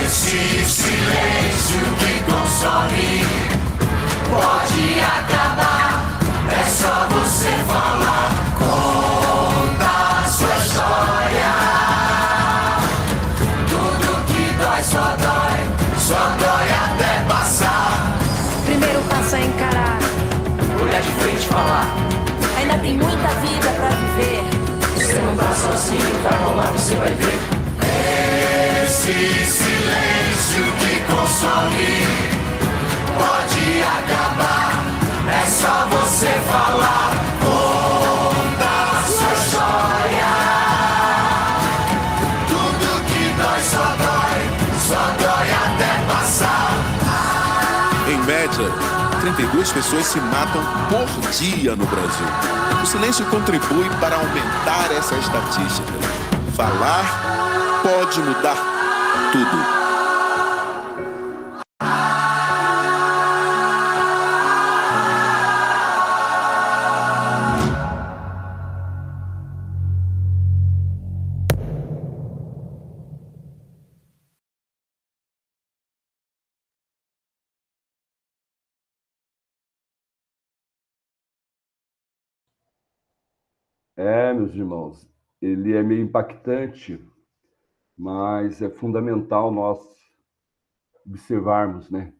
Esse silêncio que consome pode acabar, é só você falar. Conta a sua história, tudo que dói só dói até passar. Primeiro passo é encarar, olhar de frente e falar. ainda tem muita vida pra viver. Você não tá sozinho, vai rolar, você vai ver. Esse silêncio que consome pode acabar, é só você falar. Conta a sua história, tudo que dói só dói até passar. Em média, 32 pessoas se matam por dia no Brasil. O silêncio contribui para aumentar essa estatística. Falar pode mudar tudo. Meus irmãos, ele é meio impactante, mas é fundamental nós observarmos, né?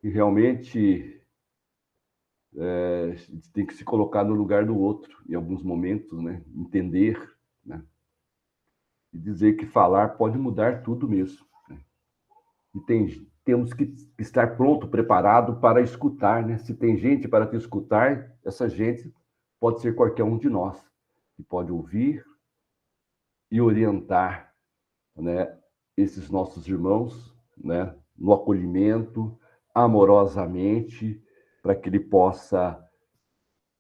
E realmente a gente tem que se colocar no lugar do outro em alguns momentos, né? Entender, né? E dizer que falar pode mudar tudo mesmo, né? E temos que estar pronto, preparado para escutar, né? Se tem gente para te escutar, essa gente pode ser qualquer um de nós, que pode ouvir e orientar, né, esses nossos irmãos, né, no acolhimento, amorosamente, para que ele possa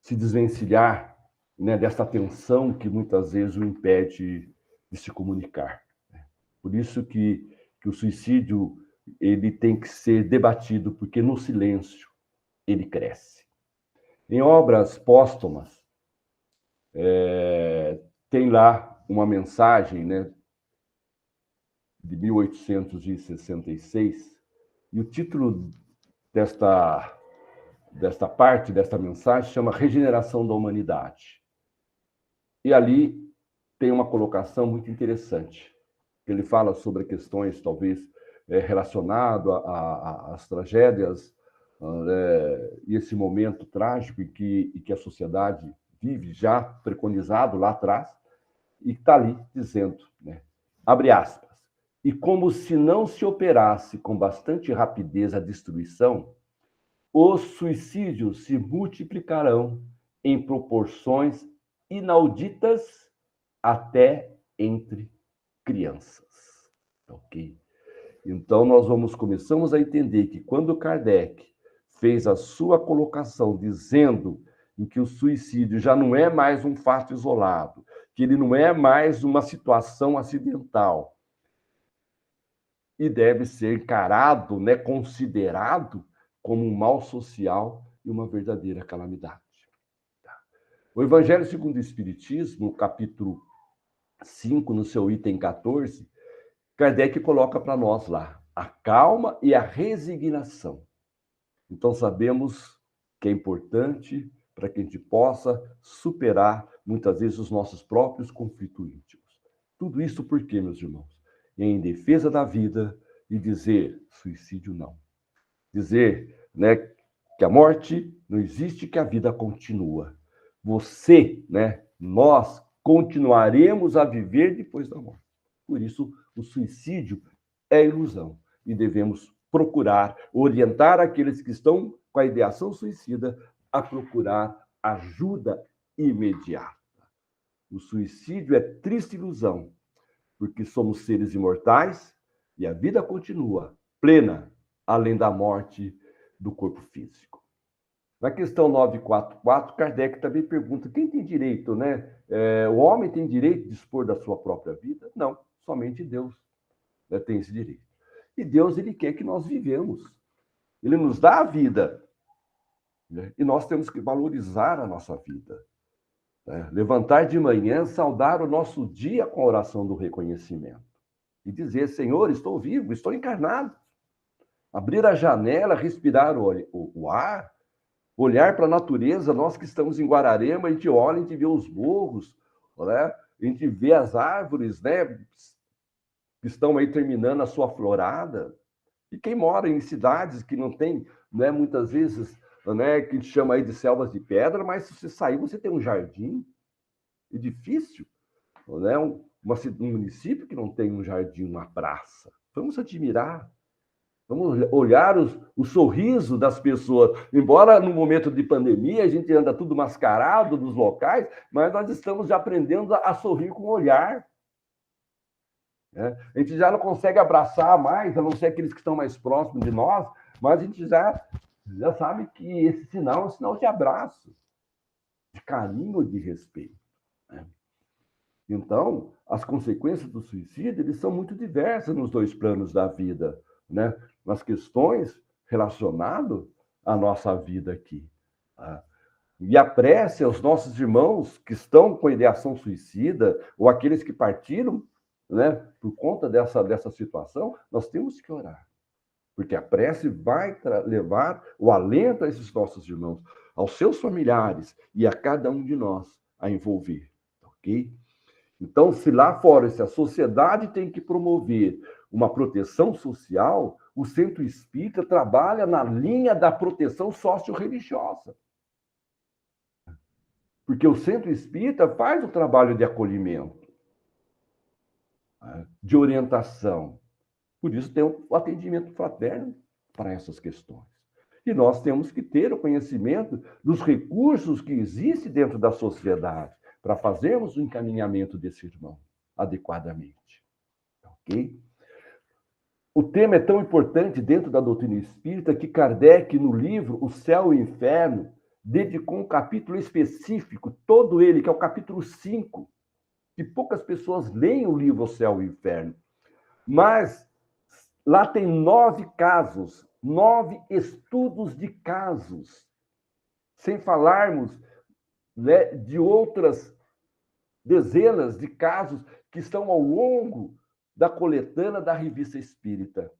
se desvencilhar, né, dessa tensão que muitas vezes o impede de se comunicar. Por isso que o suicídio ele tem que ser debatido, porque no silêncio ele cresce. Em obras póstumas, tem lá uma mensagem, né, de 1866, e o título desta parte, desta mensagem, chama Regeneração da Humanidade. E ali tem uma colocação muito interessante. Ele fala sobre questões, talvez, relacionadas às tragédias e esse momento trágico em que a sociedade vive, já preconizado lá atrás, e está ali dizendo, né, abre aspas, e como se não se operasse com bastante rapidez a destruição, os suicídios se multiplicarão em proporções inauditas até entre crianças. Ok? Então, nós começamos a entender que quando Kardec fez a sua colocação dizendo em que o suicídio já não é mais um fato isolado, que ele não é mais uma situação acidental e deve ser encarado, né, considerado como um mal social e uma verdadeira calamidade. O Evangelho segundo o Espiritismo, no capítulo 5, no seu item 14, Kardec coloca para nós lá a calma e a resignação. Então, sabemos que é importante para que a gente possa superar, muitas vezes, os nossos próprios conflitos íntimos. Tudo isso por quê, meus irmãos? Em defesa da vida e dizer suicídio não. Dizer, né, que a morte não existe, que a vida continua. Você, né, nós continuaremos a viver depois da morte. Por isso, o suicídio é ilusão e devemos procurar orientar aqueles que estão com a ideação suicida a procurar ajuda imediata. O suicídio é triste ilusão, porque somos seres imortais e a vida continua plena, além da morte do corpo físico. Na questão 944, Kardec também pergunta, quem tem direito, né? O homem tem direito de dispor da sua própria vida? Não, somente Deus, né, tem esse direito. E Deus, ele quer que nós vivemos. Ele nos dá a vida, né? E nós temos que valorizar a nossa vida. Né? Levantar de manhã, saudar o nosso dia com a oração do reconhecimento. E dizer, Senhor, estou vivo, estou encarnado. Abrir a janela, respirar o ar, olhar para a natureza, nós que estamos em Guararema, a gente olha, a gente vê os morros, né? A gente vê as árvores, né, que estão aí terminando a sua florada. E quem mora em cidades que não tem, né, muitas vezes, né, que a gente chama aí de selvas de pedra, mas se você sair, você tem um jardim edifício, né, um município que não tem um jardim, uma praça. Vamos admirar. Vamos olhar o sorriso das pessoas. Embora no momento de pandemia a gente anda tudo mascarado nos locais, mas nós estamos já aprendendo a sorrir com o olhar. Né? A gente já não consegue abraçar mais, a não ser aqueles que estão mais próximos de nós, mas a gente já sabe que esse sinal é um sinal de abraço, de carinho, de respeito. Né? Então, as consequências do suicídio eles são muito diversas nos dois planos da vida, né? Nas questões relacionadas à nossa vida aqui. Tá? E a prece aos nossos irmãos que estão com ideação suicida, ou aqueles que partiram, né, por conta dessa situação, nós temos que orar. Porque a prece vai levar o alento a esses nossos irmãos, aos seus familiares e a cada um de nós a envolver. Ok? Então, se lá fora, se a sociedade tem que promover uma proteção social, o Centro Espírita trabalha na linha da proteção socio-religiosa. Porque o Centro Espírita faz o trabalho de acolhimento, de orientação. Por isso tem o atendimento fraterno para essas questões. E nós temos que ter o conhecimento dos recursos que existem dentro da sociedade para fazermos o encaminhamento desse irmão adequadamente. Ok? O tema é tão importante dentro da doutrina espírita que Kardec, no livro O Céu e o Inferno, dedicou um capítulo específico, todo ele, que é o capítulo 5, que poucas pessoas leem o livro O Céu e o Inferno. Mas lá tem 9 casos, 9 estudos de casos, sem falarmos, né, de outras dezenas de casos que estão ao longo da coletânea da Revista Espírita.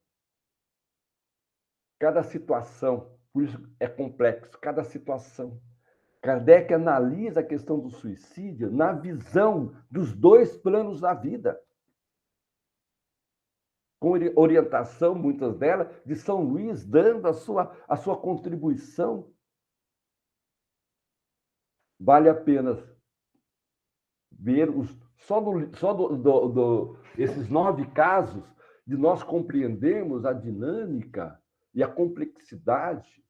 Cada situação, por isso é complexo, cada situação. Kardec analisa a questão do suicídio na visão dos 2 planos da vida, com orientação, muitas delas, de São Luís, dando a sua contribuição. Vale a pena ver esses 9 casos, de nós compreendermos a dinâmica e a complexidade,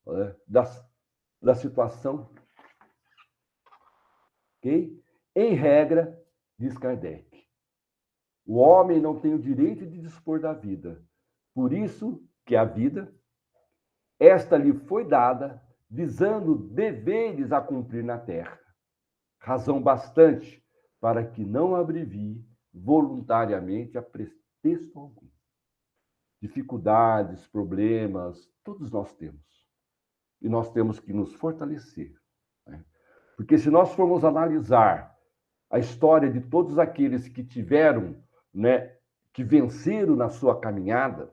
né, da situação. Okay? Em regra, diz Kardec, o homem não tem o direito de dispor da vida. Por isso que a vida, esta lhe foi dada, visando deveres a cumprir na terra. Razão bastante para que não abrevie voluntariamente a pretexto algum. Dificuldades, problemas, todos nós temos. E nós temos que nos fortalecer, né? Porque se nós formos analisar a história de todos aqueles que tiveram, né, que venceram na sua caminhada,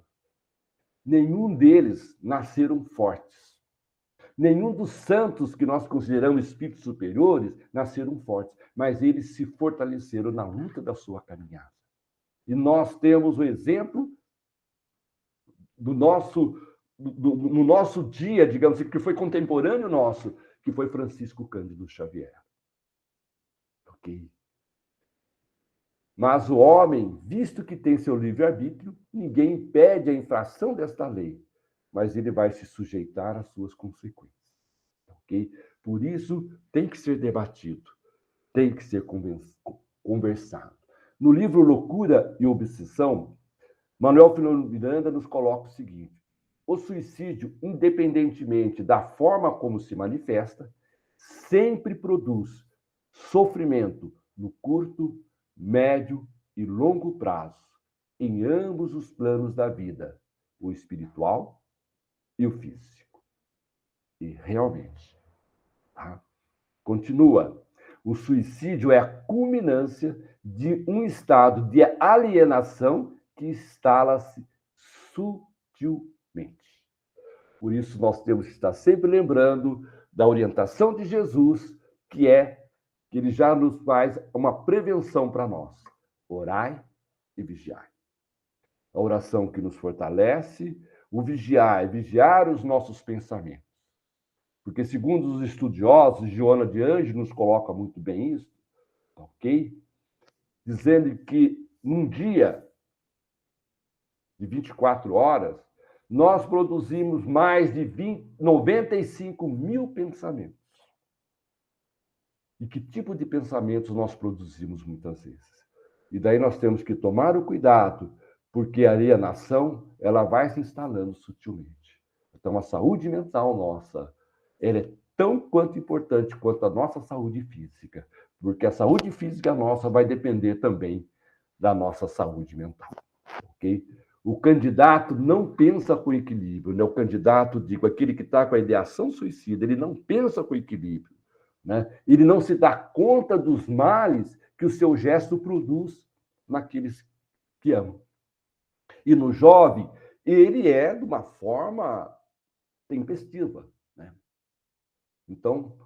nenhum deles nasceram fortes. Nenhum dos santos que nós consideramos espíritos superiores nasceram fortes, mas eles se fortaleceram na luta da sua caminhada. E nós temos o exemplo no nosso dia, digamos assim, que foi contemporâneo nosso, que foi Francisco Cândido Xavier. Ok? Mas o homem, visto que tem seu livre-arbítrio, ninguém impede a infração desta lei, mas ele vai se sujeitar às suas consequências. Ok? Por isso, tem que ser debatido, tem que ser conversado. No livro Loucura e Obsessão, Manuel Filomeno Miranda nos coloca o seguinte: o suicídio, independentemente da forma como se manifesta, sempre produz sofrimento no curto, médio e longo prazo, em ambos os planos da vida, o espiritual e o físico. E realmente, tá? Continua. O suicídio é a culminância de um estado de alienação que instala-se sutilmente. Por isso, nós temos que estar sempre lembrando da orientação de Jesus, que ele já nos faz uma prevenção para nós. Orai e vigiai. A oração que nos fortalece, o vigiar os nossos pensamentos. Porque, segundo os estudiosos, Joana de Ângeles nos coloca muito bem isso, ok? Dizendo que num dia de 24 horas, nós produzimos mais de 95 mil pensamentos. E que tipo de pensamentos nós produzimos muitas vezes? E daí nós temos que tomar o cuidado, porque a alienação, ela vai se instalando sutilmente. Então, a saúde mental nossa, ela é tão quanto importante quanto a nossa saúde física, porque a saúde física nossa vai depender também da nossa saúde mental, ok? O candidato não pensa com equilíbrio, né? O candidato, digo, aquele que está com a ideação suicida, ele não pensa com equilíbrio, né? Ele não se dá conta dos males que o seu gesto produz naqueles que amam. E no jovem, ele é de uma forma tempestiva, né? Então,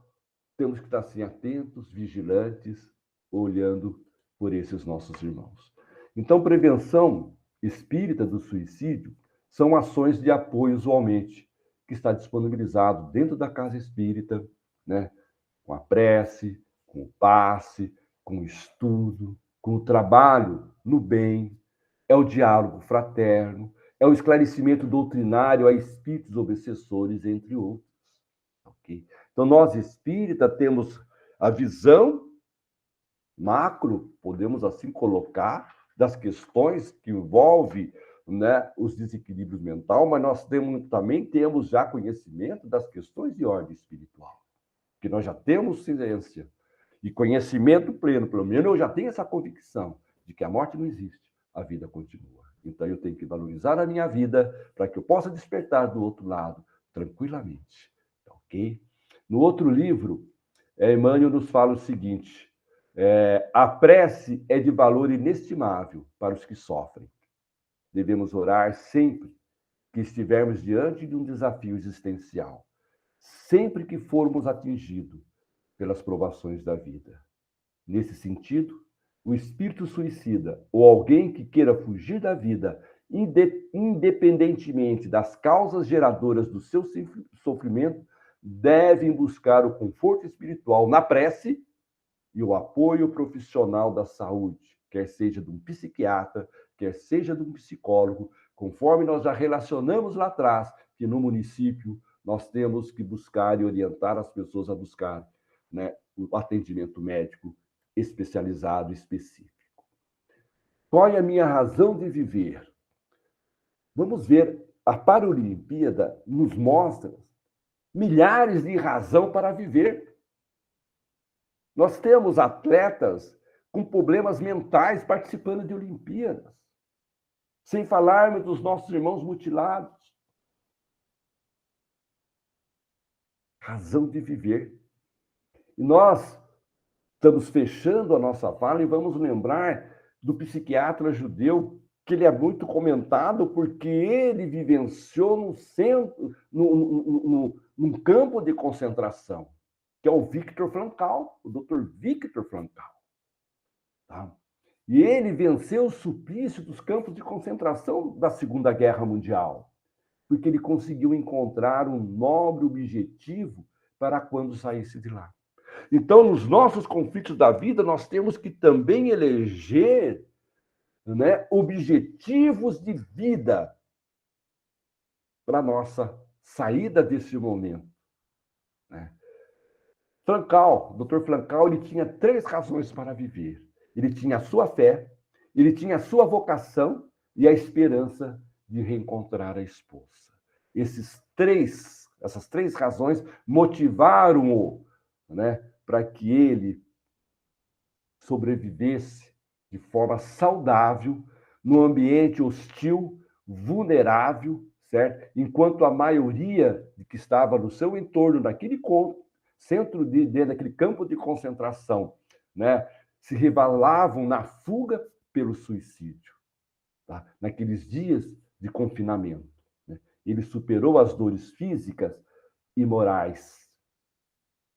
temos que estar assim, atentos, vigilantes, olhando por esses nossos irmãos. Então, prevenção espírita do suicídio são ações de apoio usualmente, que está disponibilizado dentro da casa espírita, né? Com a prece, com o passe, com o estudo, com o trabalho no bem, é o diálogo fraterno, é o esclarecimento doutrinário a espíritos obsessores, entre outros. Okay? Então, nós espírita temos a visão macro, podemos assim colocar, das questões que envolvem né, os desequilíbrios mental, mas nós também temos já conhecimento das questões de ordem espiritual, que nós já temos ciência e conhecimento pleno, pelo menos eu já tenho essa convicção de que a morte não existe, a vida continua. Então eu tenho que valorizar a minha vida para que eu possa despertar do outro lado tranquilamente, ok? No outro livro, Emmanuel nos fala o seguinte: a prece é de valor inestimável para os que sofrem. Devemos orar sempre que estivermos diante de um desafio existencial, sempre que formos atingidos pelas provações da vida. Nesse sentido, o espírito suicida ou alguém que queira fugir da vida, independentemente das causas geradoras do seu sofrimento, devem buscar o conforto espiritual na prece e o apoio profissional da saúde, quer seja de um psiquiatra, quer seja de um psicólogo, conforme nós já relacionamos lá atrás, que no município nós temos que buscar e orientar as pessoas a buscar, né, o atendimento médico especializado, específico. Qual é a minha razão de viver? Vamos ver, a Paralimpíada nos mostra milhares de razões para viver. Nós temos atletas com problemas mentais participando de Olimpíadas, sem falarmos dos nossos irmãos mutilados. Razão de viver. E nós estamos fechando a nossa fala e vamos lembrar do psiquiatra judeu, que ele é muito comentado porque ele vivenciou num campo de concentração, que é o Viktor Frankl, o Dr. Viktor Frankl. Tá? E ele venceu o suplício dos campos de concentração da Segunda Guerra Mundial, porque ele conseguiu encontrar um nobre objetivo para quando saísse de lá. Então, nos nossos conflitos da vida, nós temos que também eleger, né, objetivos de vida para a nossa saída desse momento. Né? Frankl, Dr. Frankl, ele tinha 3 razões para viver. Ele tinha a sua fé, ele tinha a sua vocação e a esperança de reencontrar a esposa. Essas três razões motivaram-o, né, para que ele sobrevivesse de forma saudável num ambiente hostil, vulnerável, certo? Enquanto a maioria que estava no seu entorno, naquele daquele campo de concentração, né, se rebelavam na fuga pelo suicídio, tá? Naqueles dias de confinamento. Né? Ele superou as dores físicas e morais,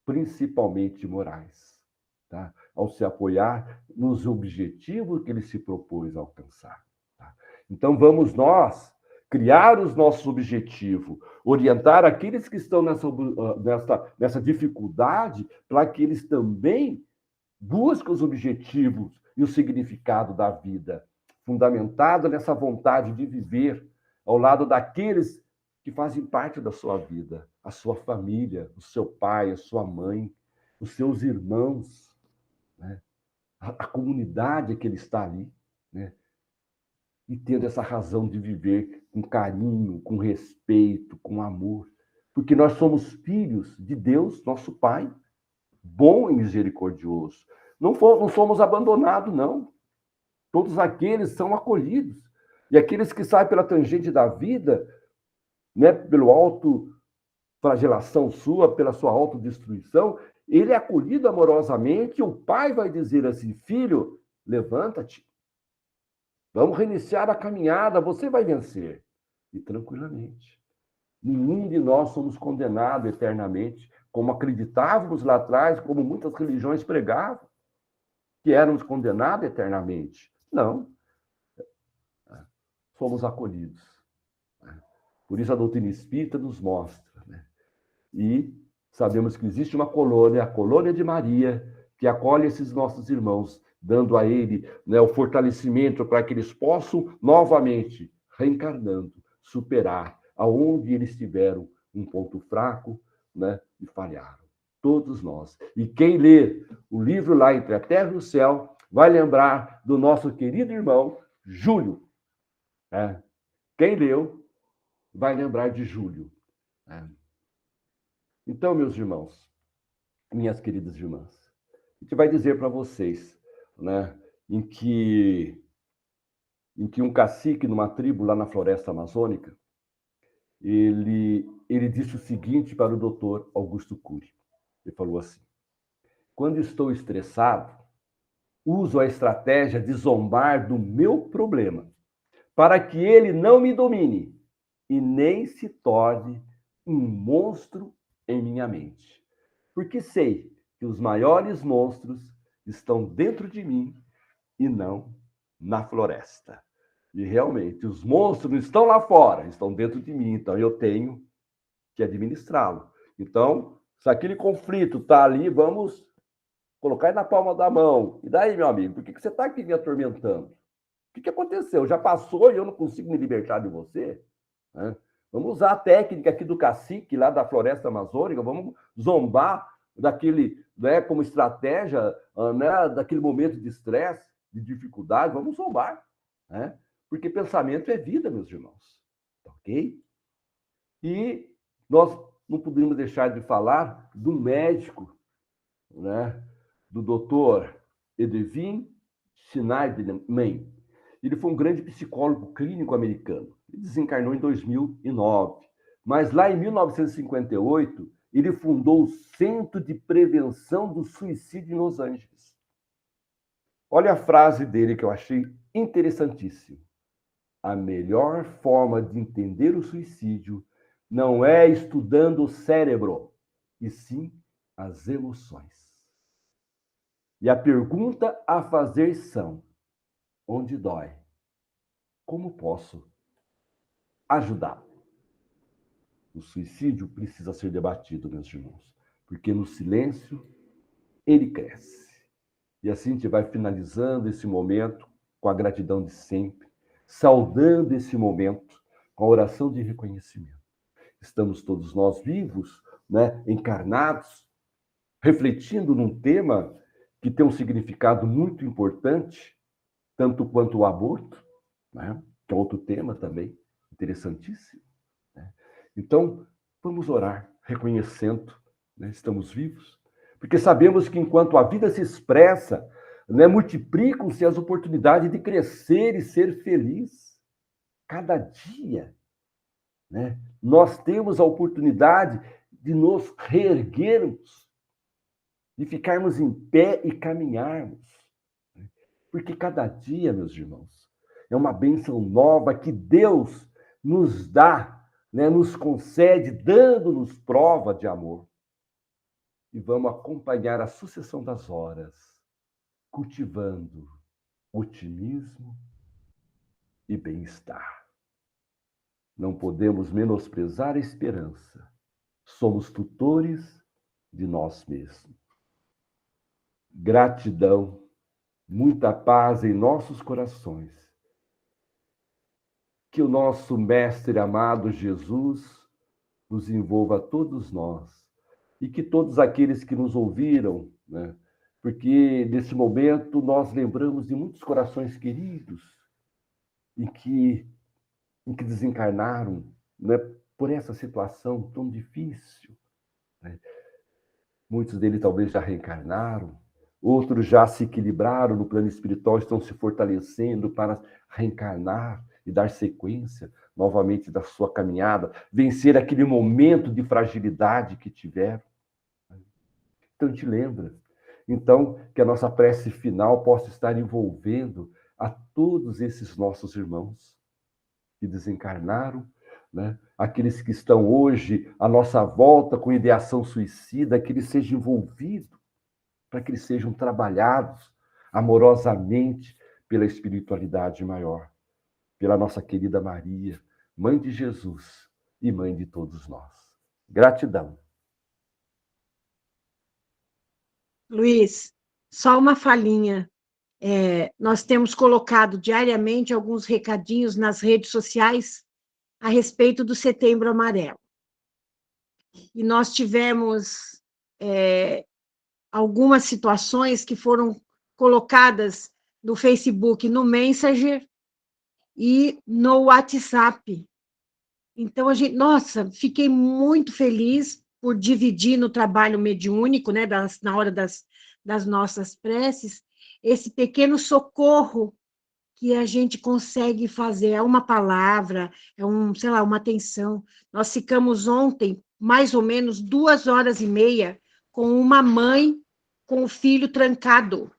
principalmente morais, tá? Ao se apoiar nos objetivos que ele se propôs a alcançar. Tá? Então, vamos nós criar os nossos objetivos, orientar aqueles que estão nessa dificuldade para que eles também busquem os objetivos e o significado da vida, fundamentado nessa vontade de viver ao lado daqueles que fazem parte da sua vida, a sua família, o seu pai, a sua mãe, os seus irmãos, né? A comunidade que ele está ali, né? E tendo essa razão de viver com carinho, com respeito, com amor, porque nós somos filhos de Deus, nosso Pai, bom e misericordioso. Não somos abandonados, não. Todos aqueles são acolhidos. E aqueles que saem pela tangente da vida, né, pela autoflagelação sua, pela sua autodestruição, ele é acolhido amorosamente e o pai vai dizer assim: filho, levanta-te. Vamos reiniciar a caminhada, você vai vencer. E tranquilamente. Nenhum de nós somos condenados eternamente, como acreditávamos lá atrás, como muitas religiões pregavam, que éramos condenados eternamente. Não. Somos acolhidos. Por isso a doutrina espírita nos mostra. Né? E sabemos que existe uma colônia, a colônia de Maria, que acolhe esses nossos irmãos, dando a ele, né, o fortalecimento para que eles possam novamente, reencarnando, superar aonde eles tiveram um ponto fraco, né, e falharam. Todos nós. E quem lê o livro lá Entre a Terra e o Céu vai lembrar do nosso querido irmão Júlio, né, Quem leu vai lembrar de Júlio. Então, meus irmãos, minhas queridas irmãs, a gente vai dizer para vocês, né, em que um cacique numa tribo lá na floresta amazônica, ele disse o seguinte para o doutor Augusto Cury. Ele falou assim: quando estou estressado, uso a estratégia de zombar do meu problema, para que ele não me domine e nem se torne um monstro em minha mente. Porque sei que os maiores monstros estão dentro de mim e não na floresta. E realmente, os monstros não estão lá fora, estão dentro de mim, então eu tenho que administrá-lo. Então, se aquele conflito está ali, vamos colocar ele na palma da mão. E daí, meu amigo, por que você está aqui me atormentando? O que aconteceu? Já passou e eu não consigo me libertar de você? Vamos usar a técnica aqui do cacique, lá da floresta amazônica, vamos zombar daquele, né, como estratégia, né, daquele momento de estresse, de dificuldade, vamos zombar, né? Porque pensamento é vida, meus irmãos, ok? E nós não poderíamos deixar de falar do médico, né, do doutor Edelvin Schneiderman. Ele foi um grande psicólogo clínico americano. Ele desencarnou em 2009. Mas lá em 1958, ele fundou o Centro de Prevenção do Suicídio em Los Angeles. Olha a frase dele que eu achei interessantíssima. A melhor forma de entender o suicídio não é estudando o cérebro, e sim as emoções. E a pergunta a fazer são: onde dói? Como posso ajudar? O suicídio precisa ser debatido, meus irmãos, porque no silêncio ele cresce. E assim a gente vai finalizando esse momento com a gratidão de sempre, saudando esse momento com a oração de reconhecimento. Estamos todos nós vivos, né, encarnados, refletindo num tema que tem um significado muito importante, tanto quanto o aborto, né, que é outro tema também interessantíssimo. Né? Então, vamos orar, reconhecendo, né, estamos vivos, porque sabemos que enquanto a vida se expressa, né, multiplicam-se as oportunidades de crescer e ser feliz. Cada dia, né, nós temos a oportunidade de nos reerguermos, de ficarmos em pé e caminharmos. Porque cada dia, meus irmãos, é uma bênção nova que Deus nos dá, né, nos concede, dando-nos prova de amor. E vamos acompanhar a sucessão das horas, cultivando otimismo e bem-estar. Não podemos menosprezar a esperança. Somos tutores de nós mesmos. Gratidão, muita paz em nossos corações. Que o nosso Mestre amado Jesus nos envolva a todos nós e que todos aqueles que nos ouviram, né, porque nesse momento nós lembramos de muitos corações queridos em que desencarnaram, né, por essa situação tão difícil. Né? Muitos deles talvez já reencarnaram, outros já se equilibraram no plano espiritual, estão se fortalecendo para reencarnar e dar sequência novamente da sua caminhada, vencer aquele momento de fragilidade que tiveram. Então, a gente lembra. Então, que a nossa prece final possa estar envolvendo a todos esses nossos irmãos que desencarnaram, né? Aqueles que estão hoje à nossa volta com ideação suicida, que eles sejam envolvidos, para que eles sejam trabalhados amorosamente pela espiritualidade maior, pela nossa querida Maria, Mãe de Jesus e Mãe de todos nós. Gratidão. Luiz, só uma falinha. Nós temos colocado diariamente alguns recadinhos nas redes sociais a respeito do Setembro Amarelo. E nós tivemos algumas situações que foram colocadas no Facebook, no Messenger, e no WhatsApp. Então, nossa, fiquei muito feliz por dividir no trabalho mediúnico, né, na hora das nossas preces, esse pequeno socorro que a gente consegue fazer. É uma palavra, sei lá, uma atenção. Nós ficamos ontem, mais ou menos, 2 horas e meia, com uma mãe com o filho trancado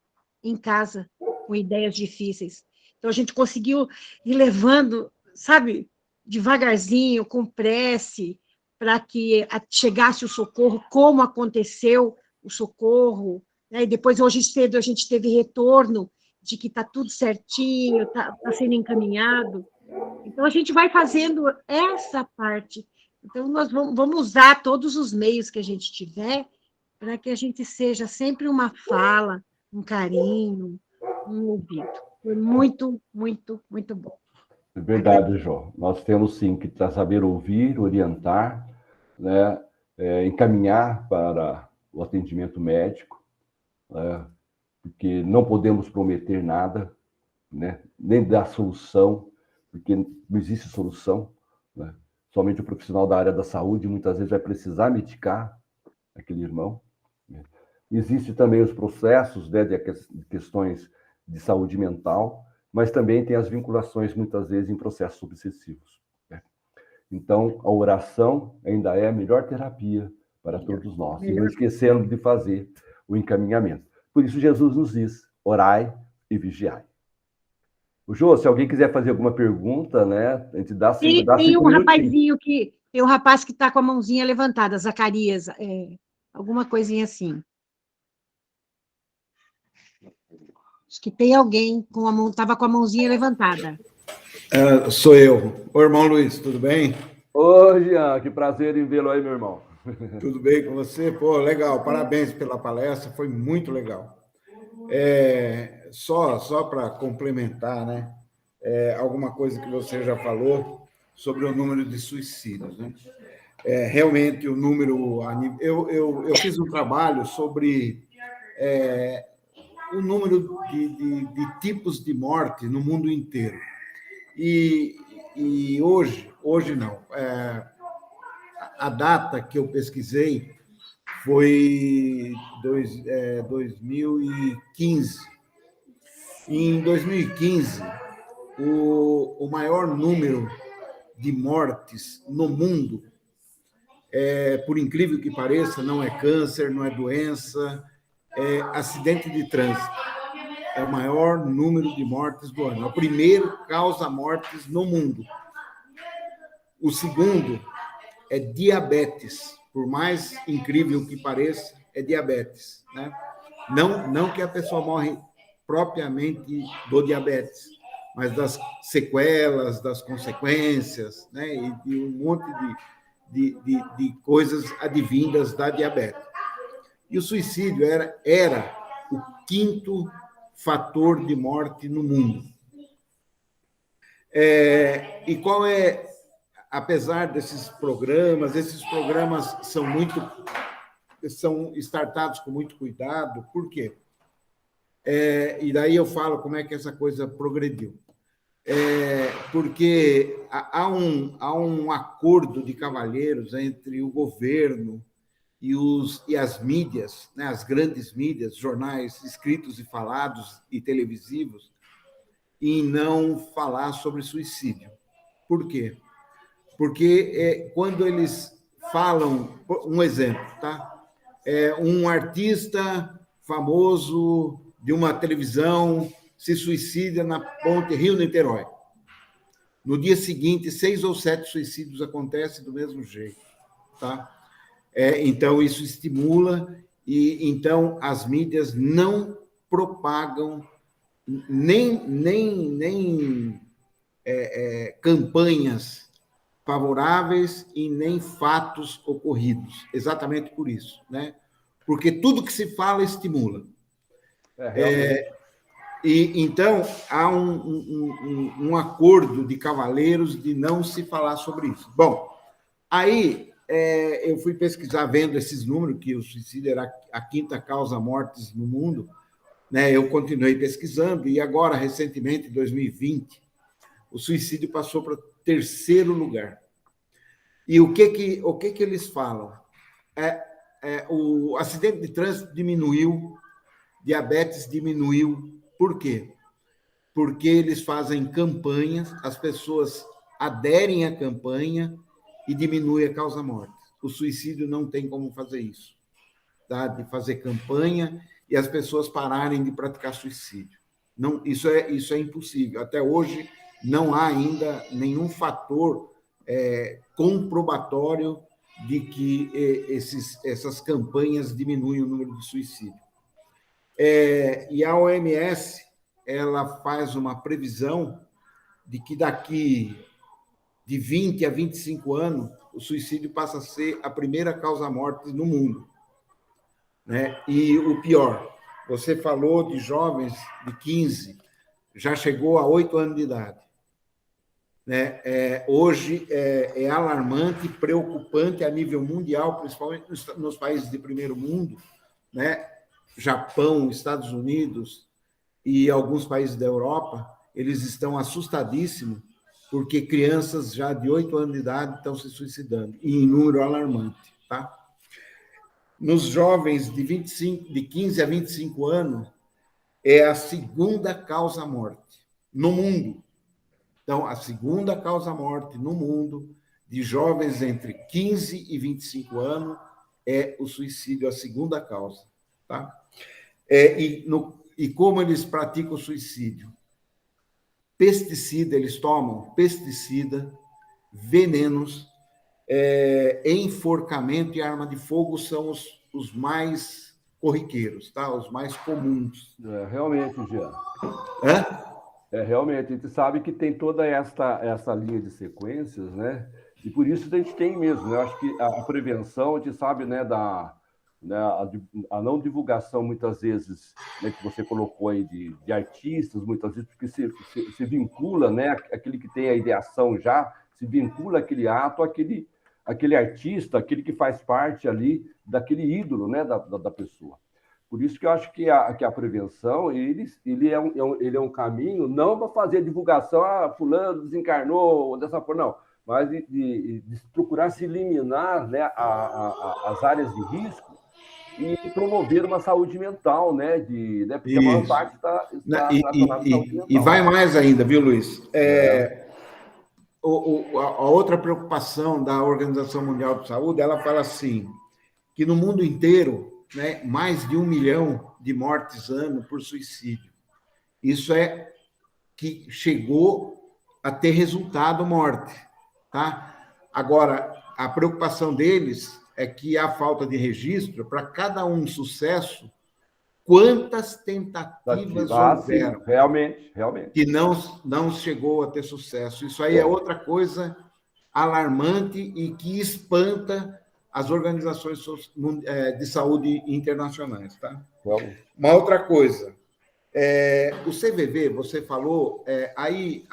em casa, com ideias difíceis. Então, a gente conseguiu ir levando, sabe, devagarzinho, com prece, para que chegasse o socorro, como aconteceu o socorro, né? E depois, hoje cedo, a gente teve retorno de que está tudo certinho, está sendo encaminhado. Então, a gente vai fazendo essa parte. Então, nós vamos usar todos os meios que a gente tiver para que a gente seja sempre uma fala, um carinho, um ouvido. Foi muito, muito, muito bom. É verdade, Jó. Nós temos, sim, que saber ouvir, orientar, né? Encaminhar para o atendimento médico, né? Porque não podemos prometer nada, né? Nem dar solução, porque não existe solução, né? Somente o profissional da área da saúde muitas vezes vai precisar medicar aquele irmão, né? Existem também os processos, né, de questões de saúde mental, mas também tem as vinculações, muitas vezes, em processos obsessivos, né? Então, a oração ainda é a melhor terapia para todos nós, e não esquecendo de fazer o encaminhamento. Por isso, Jesus nos diz, orai e vigiai. O Jô, se alguém quiser fazer alguma pergunta, né, a gente dá tem 5 um minutinhos. tem um rapaz que está com a mãozinha levantada, Zacarias, alguma coisinha assim. Acho que tem alguém estava com a mãozinha levantada. Sou eu. Ô, irmão Luiz, tudo bem? Ô, Jean, que prazer em vê-lo aí, meu irmão. Tudo bem com você? Pô, legal, parabéns pela palestra, foi muito legal. Só para complementar, né? Alguma coisa que você já falou sobre o número de suicídios, né? Realmente, o número... Eu fiz um trabalho sobre o número de tipos de morte no mundo inteiro. E hoje não. A data que eu pesquisei foi 2015. Em 2015, o maior número de mortes no mundo, por incrível que pareça, não é câncer, não é doença, é acidente de trânsito. É o maior número de mortes do ano. É o primeiro causa mortes no mundo. O segundo é diabetes. Por mais incrível que pareça, é diabetes, né? Não que a pessoa morre propriamente do diabetes, mas das sequelas, das consequências, né? E um monte de coisas advindas da diabetes. E o suicídio era o quinto fator de morte no mundo. E qual é, apesar desses programas, esses programas são startados com muito cuidado, por quê? E daí eu falo como é que essa coisa progrediu. Porque há um acordo de cavalheiros entre o governo e as mídias, né, as grandes mídias, jornais escritos e falados e televisivos, em não falar sobre suicídio. Por quê? Porque quando eles falam, um exemplo, tá? Um artista famoso de uma televisão se suicida na ponte Rio-Niterói. No dia seguinte, 6 ou 7 suicídios acontecem do mesmo jeito, tá? Então, isso estimula, e então as mídias não propagam nem campanhas favoráveis e nem fatos ocorridos, exatamente por isso, né? Porque tudo que se fala estimula. E então há um acordo de cavalheiros de não se falar sobre isso. Bom, aí eu fui pesquisar, vendo esses números, que o suicídio era a quinta causa mortes no mundo, né? Eu continuei pesquisando, e agora, recentemente, em 2020, o suicídio passou para 3º lugar. E o que eles falam? O acidente de trânsito diminuiu, diabetes diminuiu. Por quê? Porque eles fazem campanhas, as pessoas aderem à campanha e diminui a causa-morte. O suicídio não tem como fazer isso, tá? De fazer campanha e as pessoas pararem de praticar suicídio. Não, isso é impossível. Até hoje, não há ainda nenhum fator comprobatório de que essas campanhas diminuem o número de suicídio. E a OMS, ela faz uma previsão de que daqui de 20 a 25 anos, o suicídio passa a ser a primeira causa-morte no mundo, né? E o pior, você falou de jovens de 15, já chegou a 8 anos de idade. Né? Hoje é alarmante, preocupante a nível mundial, principalmente nos países de primeiro mundo, né? Japão, Estados Unidos e alguns países da Europa, eles estão assustadíssimos porque crianças já de 8 anos de idade estão se suicidando, em número alarmante. Tá? Nos jovens de 15 a 25 anos, é a segunda causa-morte no mundo. Então, a segunda causa-morte no mundo de jovens entre 15 e 25 anos é o suicídio, a segunda causa. Tá? E como eles praticam o suicídio? Pesticida, eles tomam pesticida, venenos, enforcamento e arma de fogo são os mais corriqueiros, tá? Os mais comuns. Realmente, Jean. Realmente, a gente sabe que tem toda essa linha de sequências, né? E por isso a gente tem mesmo, né? Eu acho que a prevenção, a gente sabe, né, a não divulgação, muitas vezes, né, que você colocou aí de artistas, muitas vezes, porque se vincula, né, aquele que tem a ideação já, se vincula aquele ato, aquele artista, aquele que faz parte ali daquele ídolo, né, da pessoa. Por isso que eu acho que a prevenção, ele é um caminho, não para fazer a divulgação, fulano desencarnou, dessa forma, não, mas de procurar se eliminar, né, as áreas de risco e promover uma saúde mental, né? Porque a maior parte está relacionada à saúde mental. E vai mais ainda, viu, Luiz? A outra preocupação da Organização Mundial de Saúde, ela fala assim, que no mundo inteiro, né, mais de 1 milhão de mortes ano por suicídio. Isso é que chegou a ter resultado morte, tá? Agora, a preocupação deles é que há falta de registro para cada sucesso, quantas tentativas houveram. Realmente. Que não chegou a ter sucesso. Isso aí é outra coisa alarmante e que espanta as organizações de saúde internacionais. Tá? Uma outra coisa, o CVV, você falou, aí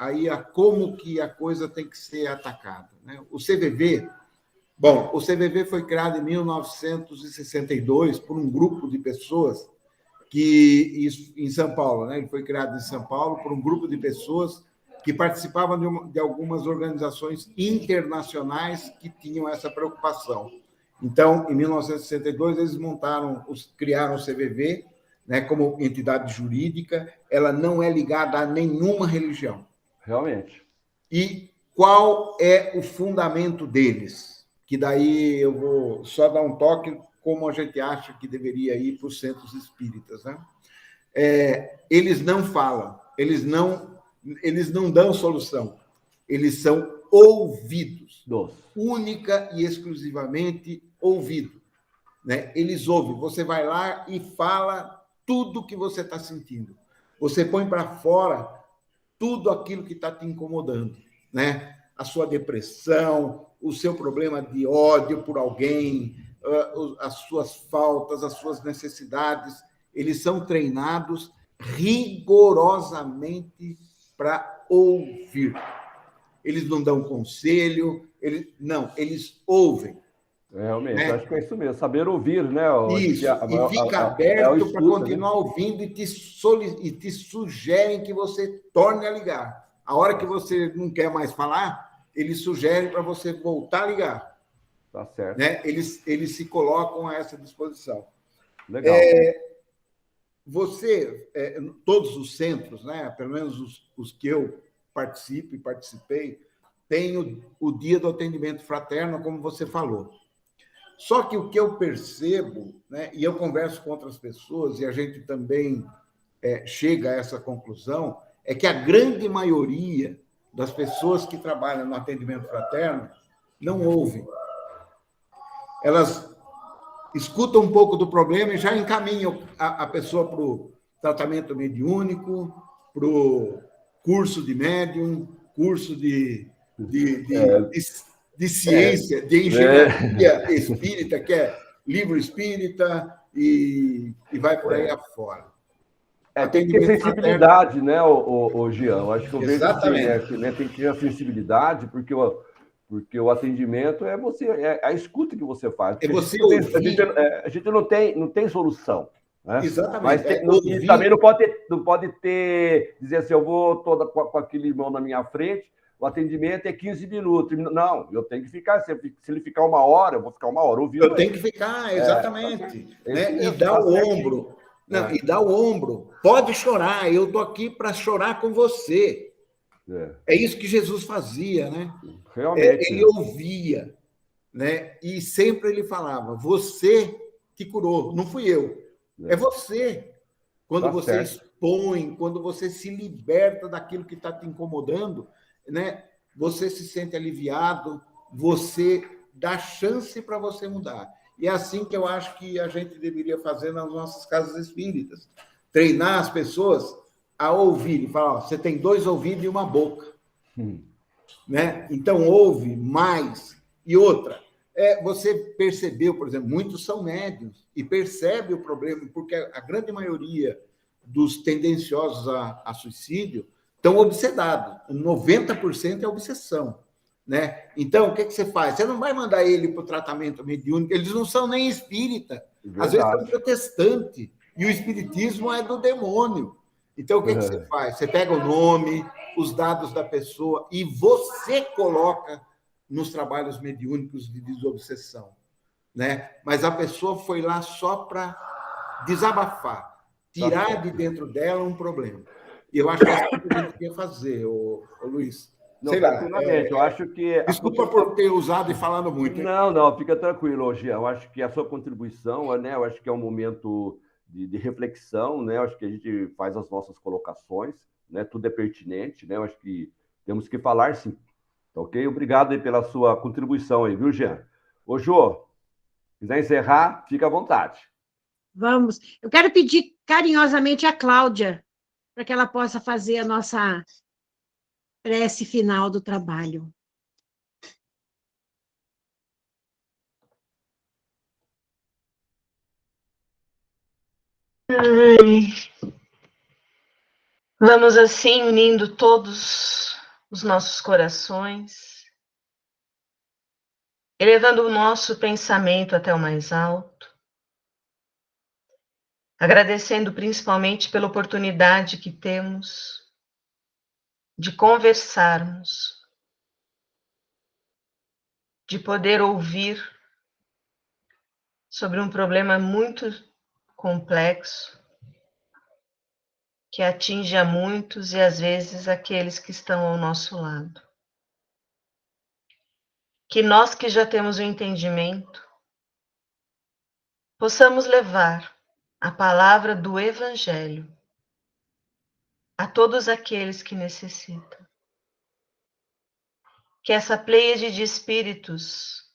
como que a coisa tem que ser atacada. Né? O CVV foi criado em 1962 por um grupo de pessoas em São Paulo, né? Ele foi criado em São Paulo por um grupo de pessoas que participavam de algumas organizações internacionais que tinham essa preocupação. Então, em 1962, eles criaram o CVV, né, como entidade jurídica. Ela não é ligada a nenhuma religião. Realmente. E qual é o fundamento deles? Que daí eu vou só dar um toque como a gente acha que deveria ir para os centros espíritas. Né? Eles não falam, eles não dão solução, eles são ouvidos, única e exclusivamente ouvido. Né? Eles ouvem, você vai lá e fala tudo o que você está sentindo. Você põe para fora tudo aquilo que está te incomodando, né? A sua depressão, o seu problema de ódio por alguém, as suas faltas, as suas necessidades. Eles são treinados rigorosamente para ouvir. Eles não dão conselho, eles ouvem. Realmente, né? Acho que é isso mesmo, saber ouvir, né? Isso, e fica aberto para continuar ouvindo e te sugerem que você torne a ligar. A hora que você não quer mais falar, eles sugerem para você voltar a ligar. Tá certo. Né? Eles se colocam a essa disposição. Legal. Todos os centros, né? Pelo menos os que eu participo e participei, tem o dia do atendimento fraterno, como você falou. Só que o que eu percebo, né, e eu converso com outras pessoas, e a gente também chega a essa conclusão, é que a grande maioria das pessoas que trabalham no atendimento fraterno não ouvem. Elas escutam um pouco do problema e já encaminham a pessoa para o tratamento mediúnico, para o curso de médium, curso de ciência, de engenharia espírita, que é livro espírita, e vai por aí afora. Tem que ter sensibilidade, né, o Jean? Eu acho que eu vejo assim, né, tem que ter a sensibilidade, porque o atendimento é a escuta que você faz. É você ouvir. A gente não tem solução. Né? Exatamente. Mas também não pode ter, dizer assim, eu vou toda com aquele irmão na minha frente, o atendimento é 15 minutos. Não, eu tenho que ficar, se ele ficar 1 hora, eu vou ficar 1 hora ouvindo. Eu tenho que ficar, exatamente. Né? E dar o ombro. Não, e dá o ombro. Pode chorar, eu estou aqui para chorar com você. É isso que Jesus fazia, né? Realmente. Ele ouvia, né? E sempre ele falava, você que curou, não fui eu. É você. Quando você expõe, quando você se liberta daquilo que está te incomodando, né? Você se sente aliviado, você dá chance para você mudar. E é assim que eu acho que a gente deveria fazer nas nossas casas espíritas. Treinar as pessoas a ouvir. E falar, ó, você tem 2 ouvidos e 1 boca. Né? Então, ouve mais. E outra, você percebeu, por exemplo, muitos são médiuns e percebe o problema, porque a grande maioria dos tendenciosos a suicídio estão obsedados. 90% é obsessão. Né? Então, o que você faz? Você não vai mandar ele para o tratamento mediúnico, eles não são nem espírita, às vezes são protestante, e o espiritismo é do demônio. Então, o que você faz? Você pega o nome, os dados da pessoa e você coloca nos trabalhos mediúnicos de desobsessão. Né? Mas a pessoa foi lá só para desabafar, tirar de dentro dela um problema. E eu acho que é isso que a gente quer fazer, Luiz. Não, tranquilamente. Eu acho que... Desculpa por ter usado e falado muito. Não, fica tranquilo, Jean. Eu acho que a sua contribuição, né? Eu acho que é um momento de reflexão, né? Eu acho que a gente faz as nossas colocações, né? Tudo é pertinente, né? Eu acho que temos que falar, sim. Ok? Obrigado aí pela sua contribuição aí, viu, Jean? Ô, Jô, quiser encerrar, fica à vontade. Vamos. Eu quero pedir carinhosamente a Cláudia, para que ela possa fazer a nossa prece final do trabalho. Vamos assim unindo todos os nossos corações, elevando o nosso pensamento até o mais alto, agradecendo principalmente pela oportunidade que temos de conversarmos, de poder ouvir sobre um problema muito complexo, que atinge a muitos e às vezes aqueles que estão ao nosso lado. Que nós que já temos o entendimento, possamos levar a palavra do Evangelho a todos aqueles que necessitam. Que essa pleiade de espíritos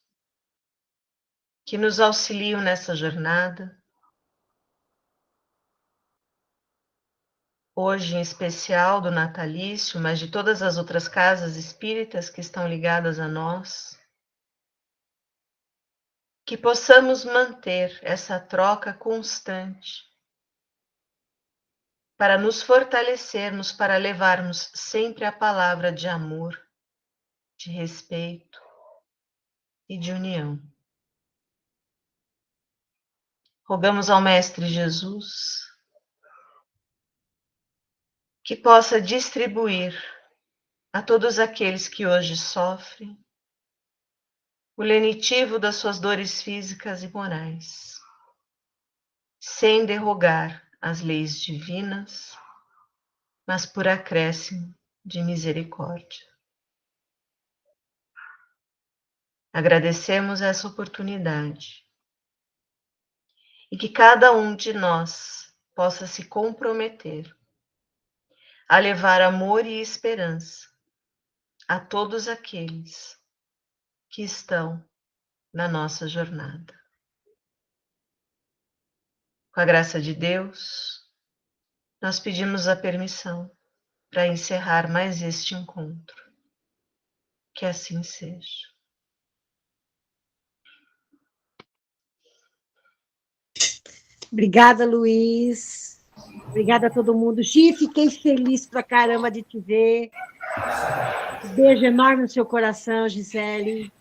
que nos auxiliam nessa jornada, hoje em especial do natalício, mas de todas as outras casas espíritas que estão ligadas a nós, que possamos manter essa troca constante para nos fortalecermos, para levarmos sempre a palavra de amor, de respeito e de união. Rogamos ao Mestre Jesus que possa distribuir a todos aqueles que hoje sofrem o lenitivo das suas dores físicas e morais, sem derrogar as leis divinas, mas por acréscimo de misericórdia. Agradecemos essa oportunidade e que cada um de nós possa se comprometer a levar amor e esperança a todos aqueles que estão na nossa jornada. Com a graça de Deus, nós pedimos a permissão para encerrar mais este encontro. Que assim seja. Obrigada, Luiz. Obrigada a todo mundo. Gi, fiquei feliz pra caramba de te ver. Beijo enorme no seu coração, Gisele.